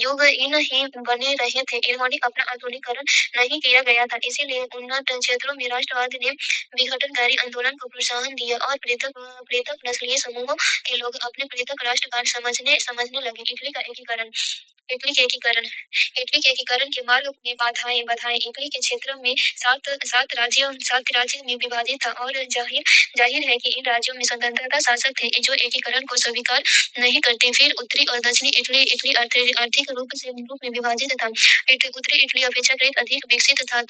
युग इन ही बने रहे थे। इन्होंने अपना आधुनिकीकरण नहीं किया गया था, इसीलिए उन्नत क्षेत्रों में राष्ट्रवाद ने विघटनकारी आंदोलन को प्रोत्साहन दिया और पृथक नस्लीय समूहों के लोग अपने पृथक राष्ट्र का समझने लगे। इटली के एकीकरण के मार्ग में बाधाएं। इटली के क्षेत्र में सात राज्य में विभाजित था और जाहिर है कि इन राज्यों में स्वतंत्रता शासक थे जो एकीकरण को स्वीकार नहीं करते। फिर उत्तरी और दक्षिणी इटली आर्थिक रूप में विभाजित था। उत्तरी इटली अपेक्षाकृत अधिक विकसित था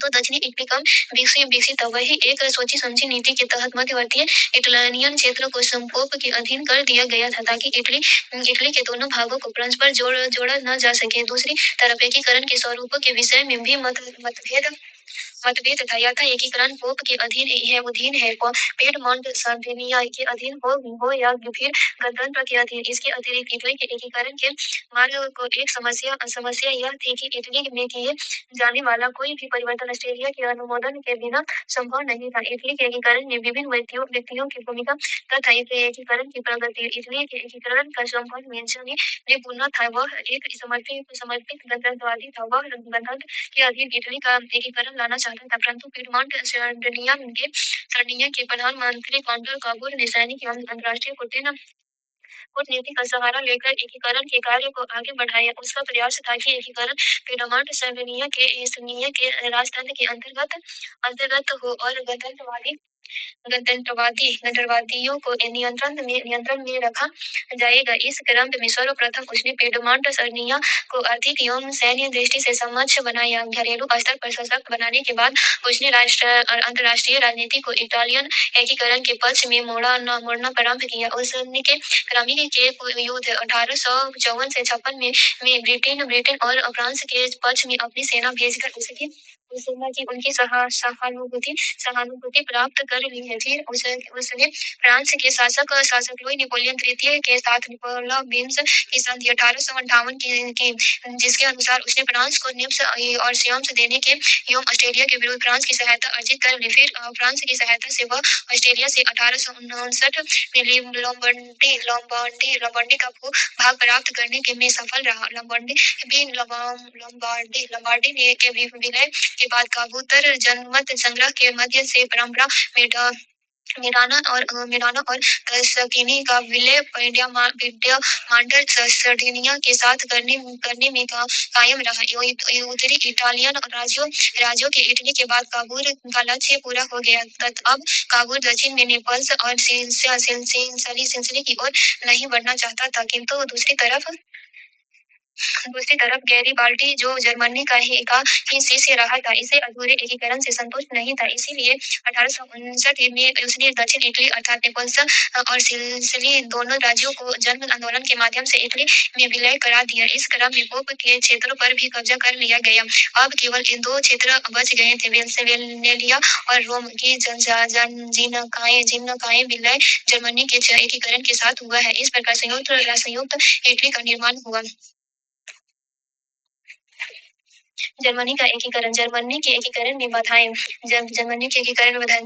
तो दक्षिणी इटली कम विकसित था। वही एक सोची समझी नीति के तहत मध्यवर्ती इटालियन क्षेत्र को संपोप के अधीन कर दिया गया था ताकि इटली के दोनों भागों को परस्पर जोड़ा न जा सके। दूसरी तरफ एकीकरण के स्वरूपों के विषय में भी मतभेद था। या था एकीकरण पोप के अधीन है, पेडमोंट सार्डिनिया के अधीन हो या फिर गणतंत्र के अधीन। इसके अतिरिक्त इटली के एकीकरण के मार्ग को एक समस्या यह थी कि इटली में किए जाने वाला कोई भी परिवर्तन ऑस्ट्रेलिया के अनुमोदन के बिना संभव नहीं था। इटली के एकीकरण में विभिन्न व्यक्तियों की भूमिका तथा एकीकरण की प्रगति। इटली के एकीकरण का संपर्क में ने पूर्ण था, वह एक समर्पित गणतंत्रवादी था। वह गणतंत्र के अधीन इटली का एकीकरण लाना चाहता था, परंतु पीडमोंट सार्डिनिया के प्रधानमंत्री काउंट काबूल ने सैनिक एवं अंतर्राष्ट्रीय कूटनीति का सहारा लेकर एकीकरण के कार्य को आगे बढ़ाया। उसका प्रयास था कि एकीकरण पीडमोंट सार्डिनिया के राजतंत्र के अंतर्गत हो और गणतंत्रवादियों को नियंत्रण में रखा जाएगा। इस क्रम में सर्वप्रथम उसने पीडमोंट सार्डिनिया को आर्थिक एवं सैन्य दृष्टि से सक्षम बनाया। घरेलू स्तर पर सशक्त बनाने के बाद उसने अंतर्राष्ट्रीय राजनीति को इटालियन एकीकरण के पक्ष में मोड़ना प्रारंभ किया। उसने क्रमिक के युद्ध 1854 से 56 में ब्रिटेन और फ्रांस के पक्ष में अपनी सेना भेजकर सेना की उनकी सहानुभूति प्राप्त कर ली है। फिर उसने फ्रांस के शासक लुई नेपोलियन तृतीय के साथ निकोला की संधि 1858 की, जिसके अनुसार उसने फ्रांस को निप्स और सियाम्स देने के एवं ऑस्ट्रेलिया के विरुद्ध फ्रांस की सहायता अर्जित कर ली। फिर फ्रांस की सहायता से वह ऑस्ट्रेलिया से 1859 में लॉम्बार्डी का भाग प्राप्त करने में सफल रहा। लॉम्बार्डी के विलय के बाद कबूतर जनमत संग्रह के मध्य से परंपरा में मिराना और तस्कीनी का विलय विद्यमांडर सर्डिनिया के साथ करने में कायम रहा। उत्तरी इटालियन राज्यों के इटली के बाद काबूल का लक्ष्य पूरा हो गया। अब काबूल दक्षिण में नेपल्स और सिसिली की ओर नहीं बढ़ना चाहता था, किंतु दूसरी तरफ गैरीबाल्डी, जो जर्मनी का ही शिष्य रहा था, इसे अधूरे एकीकरण से संतुष्ट नहीं था। इसीलिए 1859 में उसने दक्षिण इटली अर्थात नेपल्स और सिसिली दोनों राज्यों को जन आंदोलन के माध्यम से इटली में विलय करा दिया। इस क्रम में पोप के क्षेत्रों पर भी कब्जा कर लिया गया। अब केवल इन दो क्षेत्र बच गए थे, वेनेलिया और रोम की जिनकाएं विलय जर्मनी के एकीकरण के साथ हुआ है। इस प्रकार संयुक्त इटली का निर्माण हुआ। जर्मनी के एकीकरण में बाधाएं।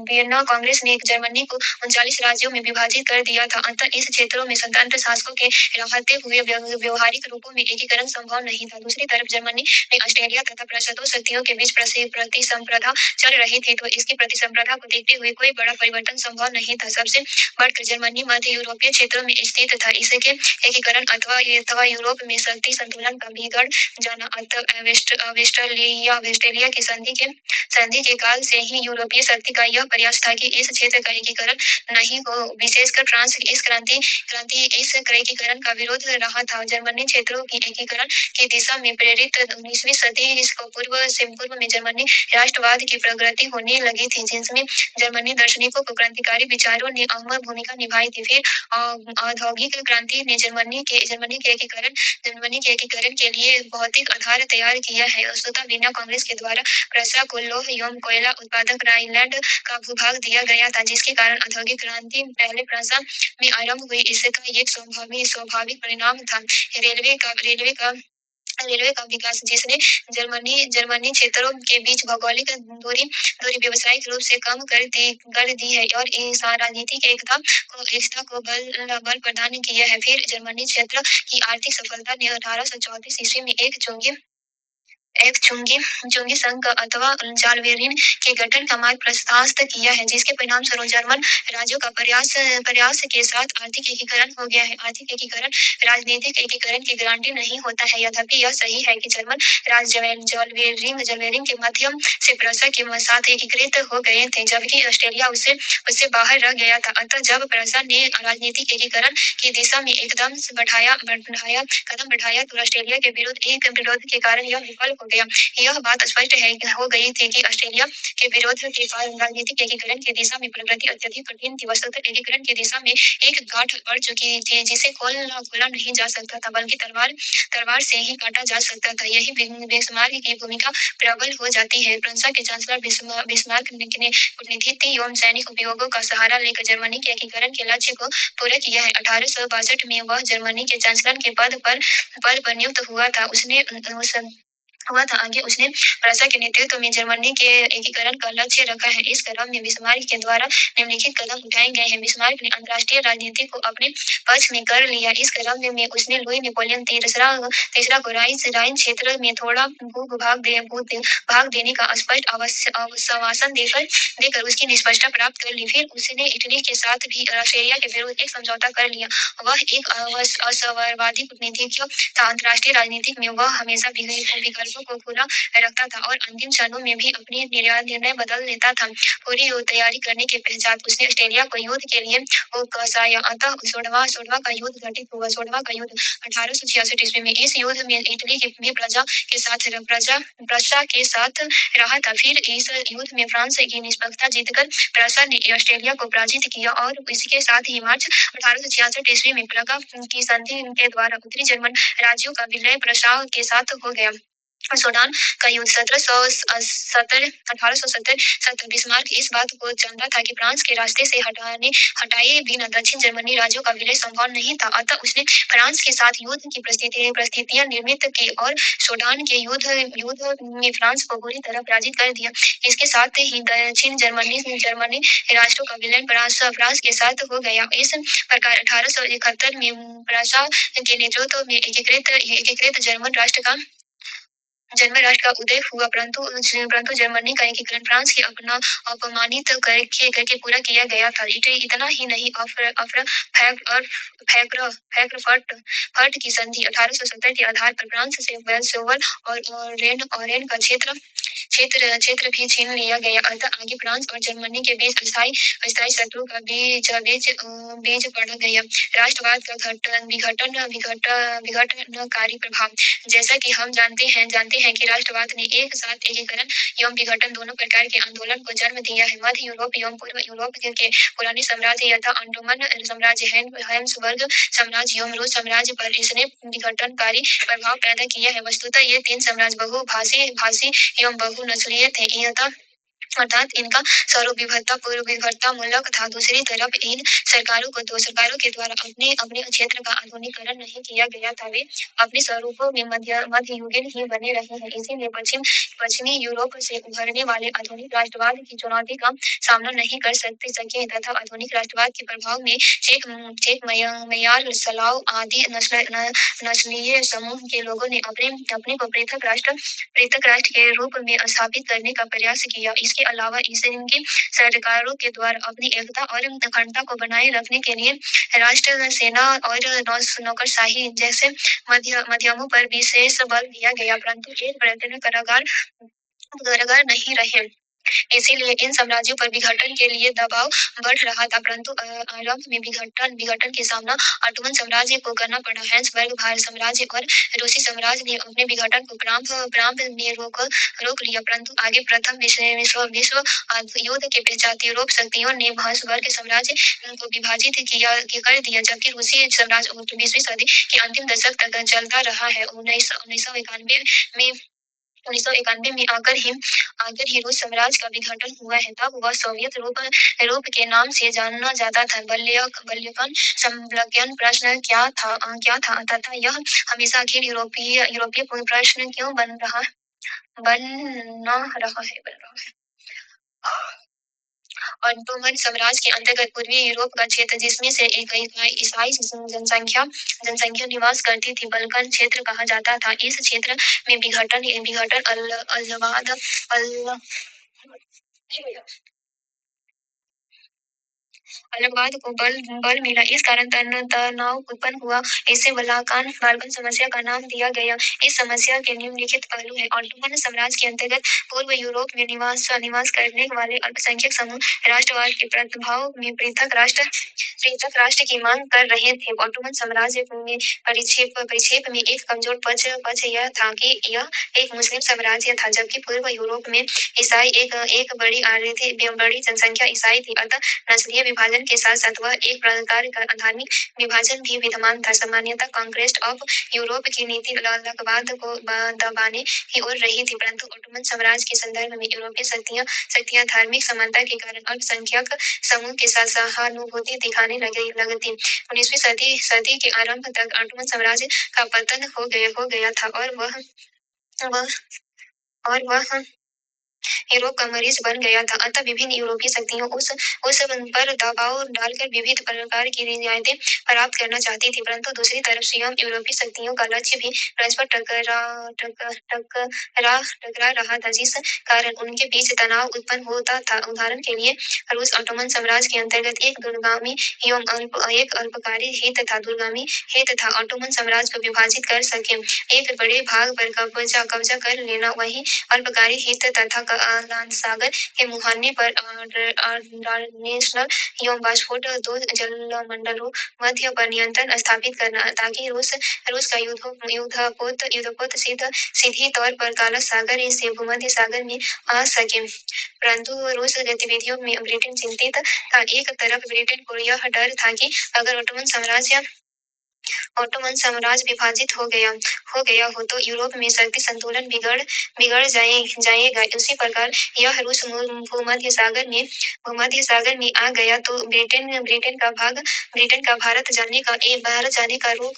वियना कांग्रेस ने जर्मनी को 39 राज्यों में विभाजित कर दिया था, अतः इस क्षेत्रों में स्वतंत्र शासकों के रहते हुए व्यवहारिक रूपों में एकीकरण संभव नहीं था। दूसरी तरफ जर्मनी में ऑस्ट्रिया तथा प्रुसिया दो शक्तियों के बीच प्रतिस्पर्धा चल रही थी, तो इसकी प्रतिस्पर्धा को देखते हुए कोई बड़ा परिवर्तन संभव नहीं था। सबसे बढ़कर जर्मनी मध्य यूरोपीय क्षेत्रों में स्थित था, इसके एकीकरण अथवा यूरोप में शक्ति संतुलन का बिगड़ जाना अतः वेस्टफालिया की संधि के काल से ही यूरोपीय शक्ति का यह प्रयास था कि इस क्षेत्र का एकीकरण नहीं हो। विशेषकर फ्रांस इस एकीकरण का विरोध रहा था। जर्मनी क्षेत्रों की एकीकरण की दिशा में प्रेरित 19वीं सदी को पूर्व में जर्मनी राष्ट्रवाद की प्रगति होने लगी थी, जिसमें जर्मनी दार्शनिकों को क्रांतिकारी विचारों ने अहम भूमिका निभाई थी। फिर औद्योगिक क्रांति ने जर्मनी के एकीकरण के लिए भौतिक आधार तैयार किया है। वस्तुतः वीना कांग्रेस के द्वारा प्रुसिया को लौह एवं कोयला उत्पादक राइनलैंड का भूभाग दिया गया था, जिसके कारण औद्योगिक क्रांति पहले प्रुसिया में आरंभ हुई। इसका एक स्वाभाविक परिणाम था रेलवे का विकास, जिसने जर्मनी क्षेत्रों के बीच भौगोलिक दूरी व्यावसायिक रूप से कम कर दी है और इस राजनीतिक एकता को बल प्रदान किया है। फिर जर्मनी क्षेत्र की आर्थिक सफलता ने 1834 ईस्वी में एक चुंगी संघ अथवा जालवेरिन के गठन का मार्ग प्रशस्त किया है, जिसके परिणाम स्वरूप जर्मन राज्यों का प्रयास के साथ आर्थिक एकीकरण हो गया है। आर्थिक एकीकरण राजनीतिक एकीकरण की गारंटी नहीं होता है। यद्यपि यह सही है कि जर्मन राज्य जालवेरिन के माध्यम से प्रुसिया के साथ एकीकृत हो गए थे, जबकि ऑस्ट्रिया उससे बाहर रह गया था। अतः जब प्रुसिया ने राजनीतिक एकीकरण की दिशा में कदम बढ़ाया तो ऑस्ट्रिया के विरोध के कारण यह विफल हो गया। यह बात स्पष्ट हो गई थी कि ऑस्ट्रिया के विरोध के कारण राजनीतिक एकीकरण की दिशा में प्रगति अत्यधिक कठिन थी। वस्तुतः एकीकरण की दिशा में एक गांठ पड़ चुकी थी, जिसे खोला नहीं जा सकता था, बल्कि तलवार से ही काटा जा सकता था। यही बिस्मार्क की भूमिका प्रबल हो जाती है। फ्रांस के चांसलर बिस्मार्क ने कूटनीति एवं सैनिक उपयोगों का सहारा लेकर जर्मनी के एकीकरण के लक्ष्य को पूरा किया है। 1862 में वह जर्मनी के चांसलर के पद पर नियुक्त आगे उसने प्रुसिया के नेतृत्व में जर्मनी के एकीकरण का लक्ष्य रखा है। इस क्रम में बिस्मार्क के द्वारा निम्नलिखित कदम उठाए गए हैं। बिस्मार्क ने अंतर्राष्ट्रीय राजनीति को अपने पक्ष में कर लिया। इस क्रम में उसने लुई नेपोलियन तीसरा को राइन क्षेत्र में थोड़ा भाग देने का स्पष्ट आश्वासन देकर उसकी निष्पक्षता प्राप्त कर ली। फिर उसने इटली के साथ भी ऑस्ट्रिया के विरुद्ध एक समझौता कर लिया। वह एक असवरवादी कूटनीतिज्ञ था। अंतर्राष्ट्रीय राजनीति में वह हमेशा विकल्पों को खुला रखता था और अंतिम क्षणों में भी अपनी निर्णय बदल लेता था। पूरी तैयारी करने के पश्चात उसने ऑस्ट्रिया को युद्ध के लिए उकसाया। अतः 16वां का युद्ध घटित हुआ। 16वां का युद्ध 1866 ईस्वी में। इस युद्ध में इटली की भी प्रुसिया के साथ रहा था। फिर इस युद्ध में फ्रांस की निष्पक्षता जीतकर प्रुसिया ने ऑस्ट्रिया को पराजित किया और इसके साथ ही मार्च 1866 ईस्वी में प्लगा की संधि के द्वारा उत्तरी जर्मन राज्यों का विलय प्रुसिया के साथ हो गया। सूडान का युद्ध 1870 बिस्मार्क इस बात को जानता था कि फ्रांस के रास्ते से हटाए बिना दक्षिण जर्मनी राज्यों का विलय संभव नहीं था। अतः उसने फ्रांस के साथ युद्ध की परिस्थितियां निर्मित की और सूडान के युद्ध में फ्रांस को बुरी तरह पराजित कर दिया। इसके साथ ही दक्षिण जर्मनी राष्ट्रों का विलय फ्रांस के साथ हो गया। इस प्रकार 1871 में प्रुसिया के नेतृत्व में एकीकृत जर्मन राष्ट्र का जर्मन राष्ट्र का उदय हुआ, परंतु जर्मनी का एकीकरण फ्रांस के अपना अपमानित करके करके पूरा किया गया था। इतना ही नहीं, अफ्र अफ्र फैक और फ्रैंकफर्ट की संधि 1870 के आधार पर फ्रांस से वेल्स और रेन का क्षेत्र क्षेत्र क्षेत्र भी छीन लिया गया। अतः आगे फ्रांस और जर्मनी के बीच अस्थायी अस्थायी शत्रु का बीज पड़ गया। राष्ट्रवाद का विघटनकारी प्रभाव। जैसा कि हम जानते हैं कि राष्ट्रवाद ने एक साथ एकीकरण एवं विघटन दोनों प्रकार के आंदोलन को जन्म दिया है। मध्य यूरोप एवं पूर्व यूरोप के पुराने साम्राज्य यथा अंडमान साम्राज्य, हैब्सबर्ग साम्राज्य एवं रूस साम्राज्य पर इसने विघटनकारी प्रभाव पैदा किया है। वस्तुतः ये तीन साम्राज्य बहुभाषी भाषी एवं बहुनस्लीय थे, अर्थात इनका स्वरूप विभक्ता मूलक था। दूसरी तरफ इन सरकारों के द्वारा अपने अपने क्षेत्र का आधुनिकीकरण नहीं किया गया था। वे अपने स्वरूपों में मध्ययुगीन ही बने रहे हैं। इसीलिए पश्चिमी यूरोप से उभरने वाले आधुनिक राष्ट्रवाद की चुनौती का सामना नहीं कर सके तथा आधुनिक राष्ट्रवाद के प्रभाव में चेक मयार स्लाव आदि नस्लीय समूह के लोगों ने अपने अपने को पृथक राष्ट्र के रूप में स्थापित करने का प्रयास किया। इसके अलावा इनकी सरकारों के द्वारा अपनी एकता और अखंडता को बनाए रखने के लिए राष्ट्र सेना और नौकरशाही जैसे माध्यमों पर विशेष बल दिया गया, परंतु एक पर्यटन कारागार नहीं रहे। इसीलिए इन साम्राज्यों पर विघटन के लिए दबाव बढ़ रहा था, परंतु आरंभ में विघटन के सामना ऑटोमन साम्राज्य को करना पड़ा। हैब्सबर्ग भारत साम्राज्य और रूसी साम्राज्य ने अपने विघटन को प्रारंभ में रोक लिया, परंतु आगे प्रथम विश्व युद्ध के पश्चात यूरोप शक्तियों ने हैब्सबर्ग साम्राज्य को विभाजित कर दिया, जबकि रूसी साम्राज्य 20वीं सदी के अंतिम दशक तक चलता रहा है। 1991 में आकर ही रूस साम्राज्य का विघटन हुआ है। तब वह सोवियत रूप के नाम से जाना जाता था। बल्कन संलग्न प्रश्न क्या था तथा यह हमेशा अखिल यूरोपीय प्रश्न क्यों बन रहा है। ऑटोमन साम्राज्य के अंतर्गत पूर्वी यूरोप का क्षेत्र, जिसमें से एक ईसाई जनसंख्या निवास करती थी, बल्कन क्षेत्र कहा जाता था। इस क्षेत्र में विघटन अलगाववाद को बल मिला। इस कारण तनाव उत्पन्न हुआ। इसे बाल्कन समस्या का नाम दिया गया। इस समस्या के निम्नलिखित पहलू हैं। ऑटोमन साम्राज्य के अंतर्गत पूर्व यूरोप में निवास करने वाले अल्पसंख्यक समूह राष्ट्रवाद के प्रभाव में पृथक राष्ट्र की मांग कर रहे थे। ऑटोमन साम्राज्य में परिक्षेप में एक कमजोर पक्ष यह था कि यह एक मुस्लिम साम्राज्य था, जबकि पूर्व यूरोप में ईसाई एक बड़ी जनसंख्या ईसाई थी। अतः नस्लीय विभाजन के साथ साथ वह एक प्रकार का धार्मिक विभाजन भी विद्यमान था। सामान्यतः कांक्वेस्ट ऑफ यूरोप की नीति अलगाववाद को दबाने की ओर रही थी, परंतु ऑटोमन साम्राज्य के संदर्भ में यूरोपीय शक्तियां धार्मिक समानता के कारण अल्पसंख्यक समूह के साथ सहानुभूति दिखाने लगती। 19वीं सदी के आरंभ तक ऑटोमन साम्राज्य का पतन हो गया था और वह यूरोप का मरीज बन गया था। अतः विभिन्न यूरोपीय शक्तियों उस पर दबाव डालकर विविध प्रकार की रियायतें प्राप्त करना चाहती थी, परंतु दूसरी तरफ स्वयं यूरोपीय शक्तियों का लक्ष्य भी परस्पर टकरा रहा था, जिस कारण उनके बीच तनाव उत्पन्न होता था। उदाहरण के लिए रूस ऑटोमन साम्राज्य के अंतर्गत एक दूरगामी एवं एक अल्पकारी हित था। दूरगामी हित था ऑटोमन साम्राज्य को विभाजित कर सके, एक बड़े भाग पर कब्जा कर लेना। वहीं अल्पकारी हित तथा सागर के मुहाने पर डार्नेशनल एवं बास्फोट दो जलमंडलों मध्य पर नियंत्रण स्थापित करना, ताकि रूस का युद्धपोत सीधी तौर पर काला सागर से भूमध्य सागर में आ सके। परंतु रूस गतिविधियों में ब्रिटेन चिंतित था। एक तरफ ब्रिटेन को यह डर था कि अगर ऑटोमन साम्राज्य विभाजित हो गया हो तो यूरोप में शक्ति संतुलन बिगड़ जाएगा। उसी प्रकार यह रूस भूमध्य सागर में आ गया तो ब्रिटेन का भारत जाने का रुख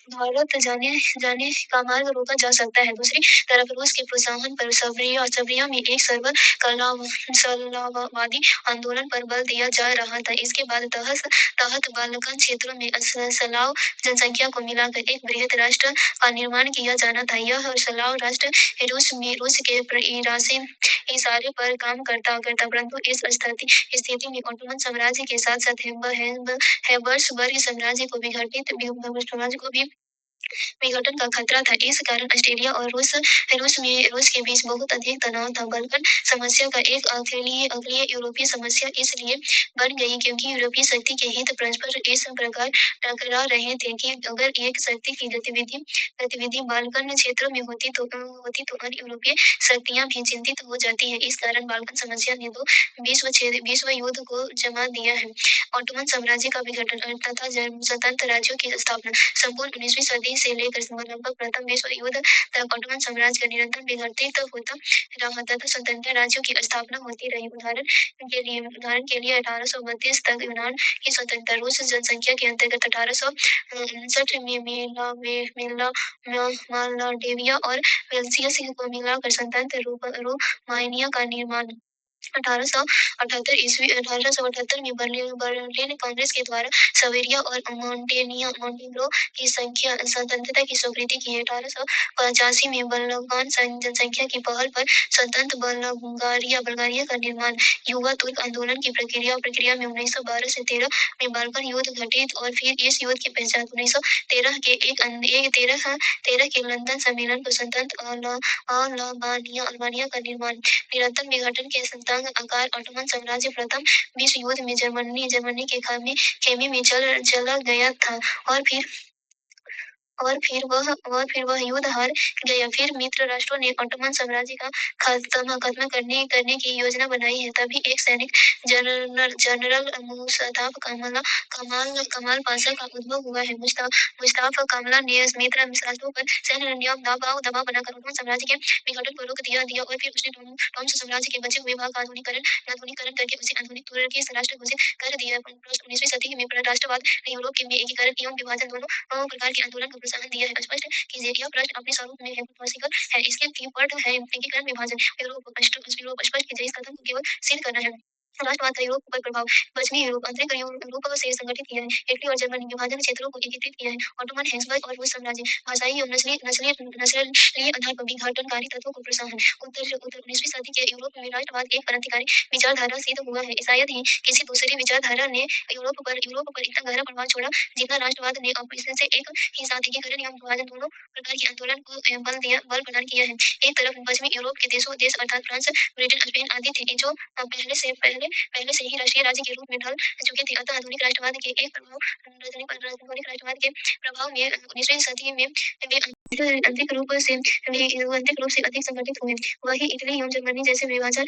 भारत जाने जाने का मार्ग रोका जा सकता है। दूसरी तरफ रूस के प्रोत्साहन पर सर्बिया में एक सर्वसलवादी आंदोलन पर बल दिया जा रहा था। इसके बाद तहत बाल्कन क्षेत्रों में स्लाव जनसंख्या को मिलाकर एक बृहद राष्ट्र का निर्माण किया जाना था। यह स्लाव राष्ट्र रूस के इशारे पर काम करता करता, परंतु इस स्थिति में ऑटोमन साम्राज्य के साथ साथ हैब्सबर्ग साम्राज्य को भी विघटन का खतरा था। इस कारण ऑस्ट्रेलिया और रूस के बीच बहुत अधिक तनाव था। बल्कन समस्या का एक अकेली यूरोपीय समस्या इसलिए बन गई क्योंकि यूरोपीय शक्ति के हित परस्पर इस प्रकार टकरा रहे थे कि अगर एक शक्ति की गतिविधि बाल्कन क्षेत्र में होती तो अन्य यूरोपीय शक्तियां भी चिंतित हो जाती है। इस कारण बाल्कन समस्या ने दो विश्व युद्ध को जमा दिया है। ऑटोमन साम्राज्य का विघटन तथा स्वतंत्र राज्यों की स्थापना। संपूर्ण 19वीं सदी से लेकर लगभग प्रथम विश्व युद्ध तक ऑटोमन साम्राज्य का निरंतर विघटित होता रहा तथा स्वतंत्र राज्यों की स्थापना होती रही। उदाहरण के लिए 1832 तक यूनान की स्वतंत्रता रूस जनसंख्या के अंतर्गत 1859 में मोल्डाविया और बेल्जियस को मिलाकर स्वतंत्र रोमानिया का निर्माण। 1878 में बर्लिन कांग्रेस के द्वारा सवेरिया और मोंटेनीग्रो की संख्या स्वतंत्रता की स्वीकृति की। 1885 में बल्कान जनसंख्या की पहल पर स्वतंत्र बल्गारिया का निर्माण। युवा तुर्क आंदोलन की प्रक्रिया में 1912 से 13 में बाल्कन युद्ध घटित और फिर इस युद्ध की पहचान 1913 के लंदन सम्मेलन को स्वतंत्र अल्बानिया का निर्माण। निरंतर विघटन के तंग आकार ऑटोमन साम्राज्य प्रथम विश्व युद्ध में जर्मनी के खेमे में चला गया था और फिर वह युद्ध हार गया। फिर मित्र राष्ट्रों ने ऑटोमन साम्राज्य का खत्म करने की योजना बनाई है। तभी एक सैनिक जनरल मुस्तफा कमाल पाशा का उद्भव हुआ है। मुस्तफा कमाल ने मित्र राष्ट्रों पर सैन्य दबाव बनाकर ऑटोमन साम्राज्य के विघटन को रोक दिया और फिर उसने टॉम्स साम्राज्य के बचे हुए भाग का आधुनिकरण करके उसे आधुनिक तुर्की राष्ट्र घोषित कर दिया। 19वीं सदी में राष्ट्रवाद ने यूरोप में एकीकरण एवं विभाजन दोनों प्रकार के आंदोलन को प्रोत्साहन दिया है। स्पष्ट कीजिए यह प्रश्न अपने स्वरूप में हिपोथेटिकल है। इसके कीवर्ड है एकीकरण, विभाजन, यूरोप। स्पष्ट कीजिए इस कथन को केवल सिद्ध करना है। राष्ट्रवाद का यूरोप पर प्रभाव। पश्चिमी यूरोप आंतरिक यूरोप से संगठित किया है। इटली और जर्मनी विभाजन क्षेत्रों को एकीकृत किया है। ऑटोमन हैब्सबर्ग और रूस साम्राज्य भाषाई एवं नस्लीय आधार पर विघटनकारी तत्वों को प्रोत्साहन। उत्तर 19वीं सदी के यूरोप में राष्ट्रवाद एक क्रांतिकारी विचारधारा सिद्ध हुआ है। शायद ही किसी दूसरी विचारधारा ने यूरोप पर इतना गहरा प्रभाव छोड़ा जितना राष्ट्रवाद ने। से एक ही साथ एकीकरण एवं विभाजन दोनों प्रकार के आंदोलन को बल प्रदान किया है। एक तरफ पश्चिमी यूरोप के देश अर्थात फ्रांस, ब्रिटेन, स्पेन आदि थे जो पहले से ही राष्ट्रीय राज्य के रूप में ढल चुके थे। अतः आधुनिक राष्ट्रवाद के प्रभाव में 19वीं सदी में वे आंतरिक रूप से अधिक संगठित हुए। वही इटली एवं जर्मनी जैसे विभाजन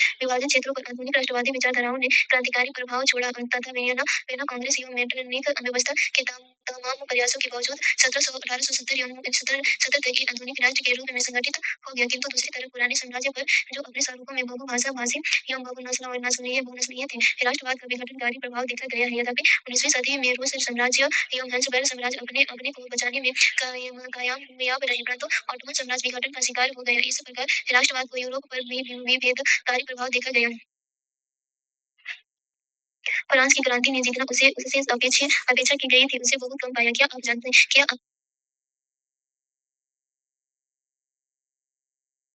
क्षेत्रों पर आधुनिक राष्ट्रवादी विचारधाराओं ने क्रांतिकारी प्रभाव छोड़ा तथा वियना कांग्रेस एवं मेटरनिख व्यवस्था के तमाम प्रयासों के बावजूद 1870 एवं 70 तक एक आधुनिक राष्ट्र के रूप में संगठित हो गया। किंतु दूसरी तरफ पुराने साम्राज्य पर जो अपने स्वरूपों में बहुभाषा भाषी एवं बहुनस्लीय थे, राष्ट्रवाद का विघटनकारी प्रभाव देखा गया है। यद्यपि 19वीं सदी में रूस साम्राज्य एवं हैब्सबर्ग साम्राज्य अपने को बचाने में कामयाब रहे, परंतु ऑटोमन साम्राज्य विघटन का शिकार हो गया। इस प्रकार राष्ट्रवाद को यूरोप पर भी विभेदकारी प्रभाव देखा गया। फ्रांस की क्रांति ने जितना उससे अपेक्षा की गई थी, उसे बहुत कम पाया। क्या आप जानते हैं? क्या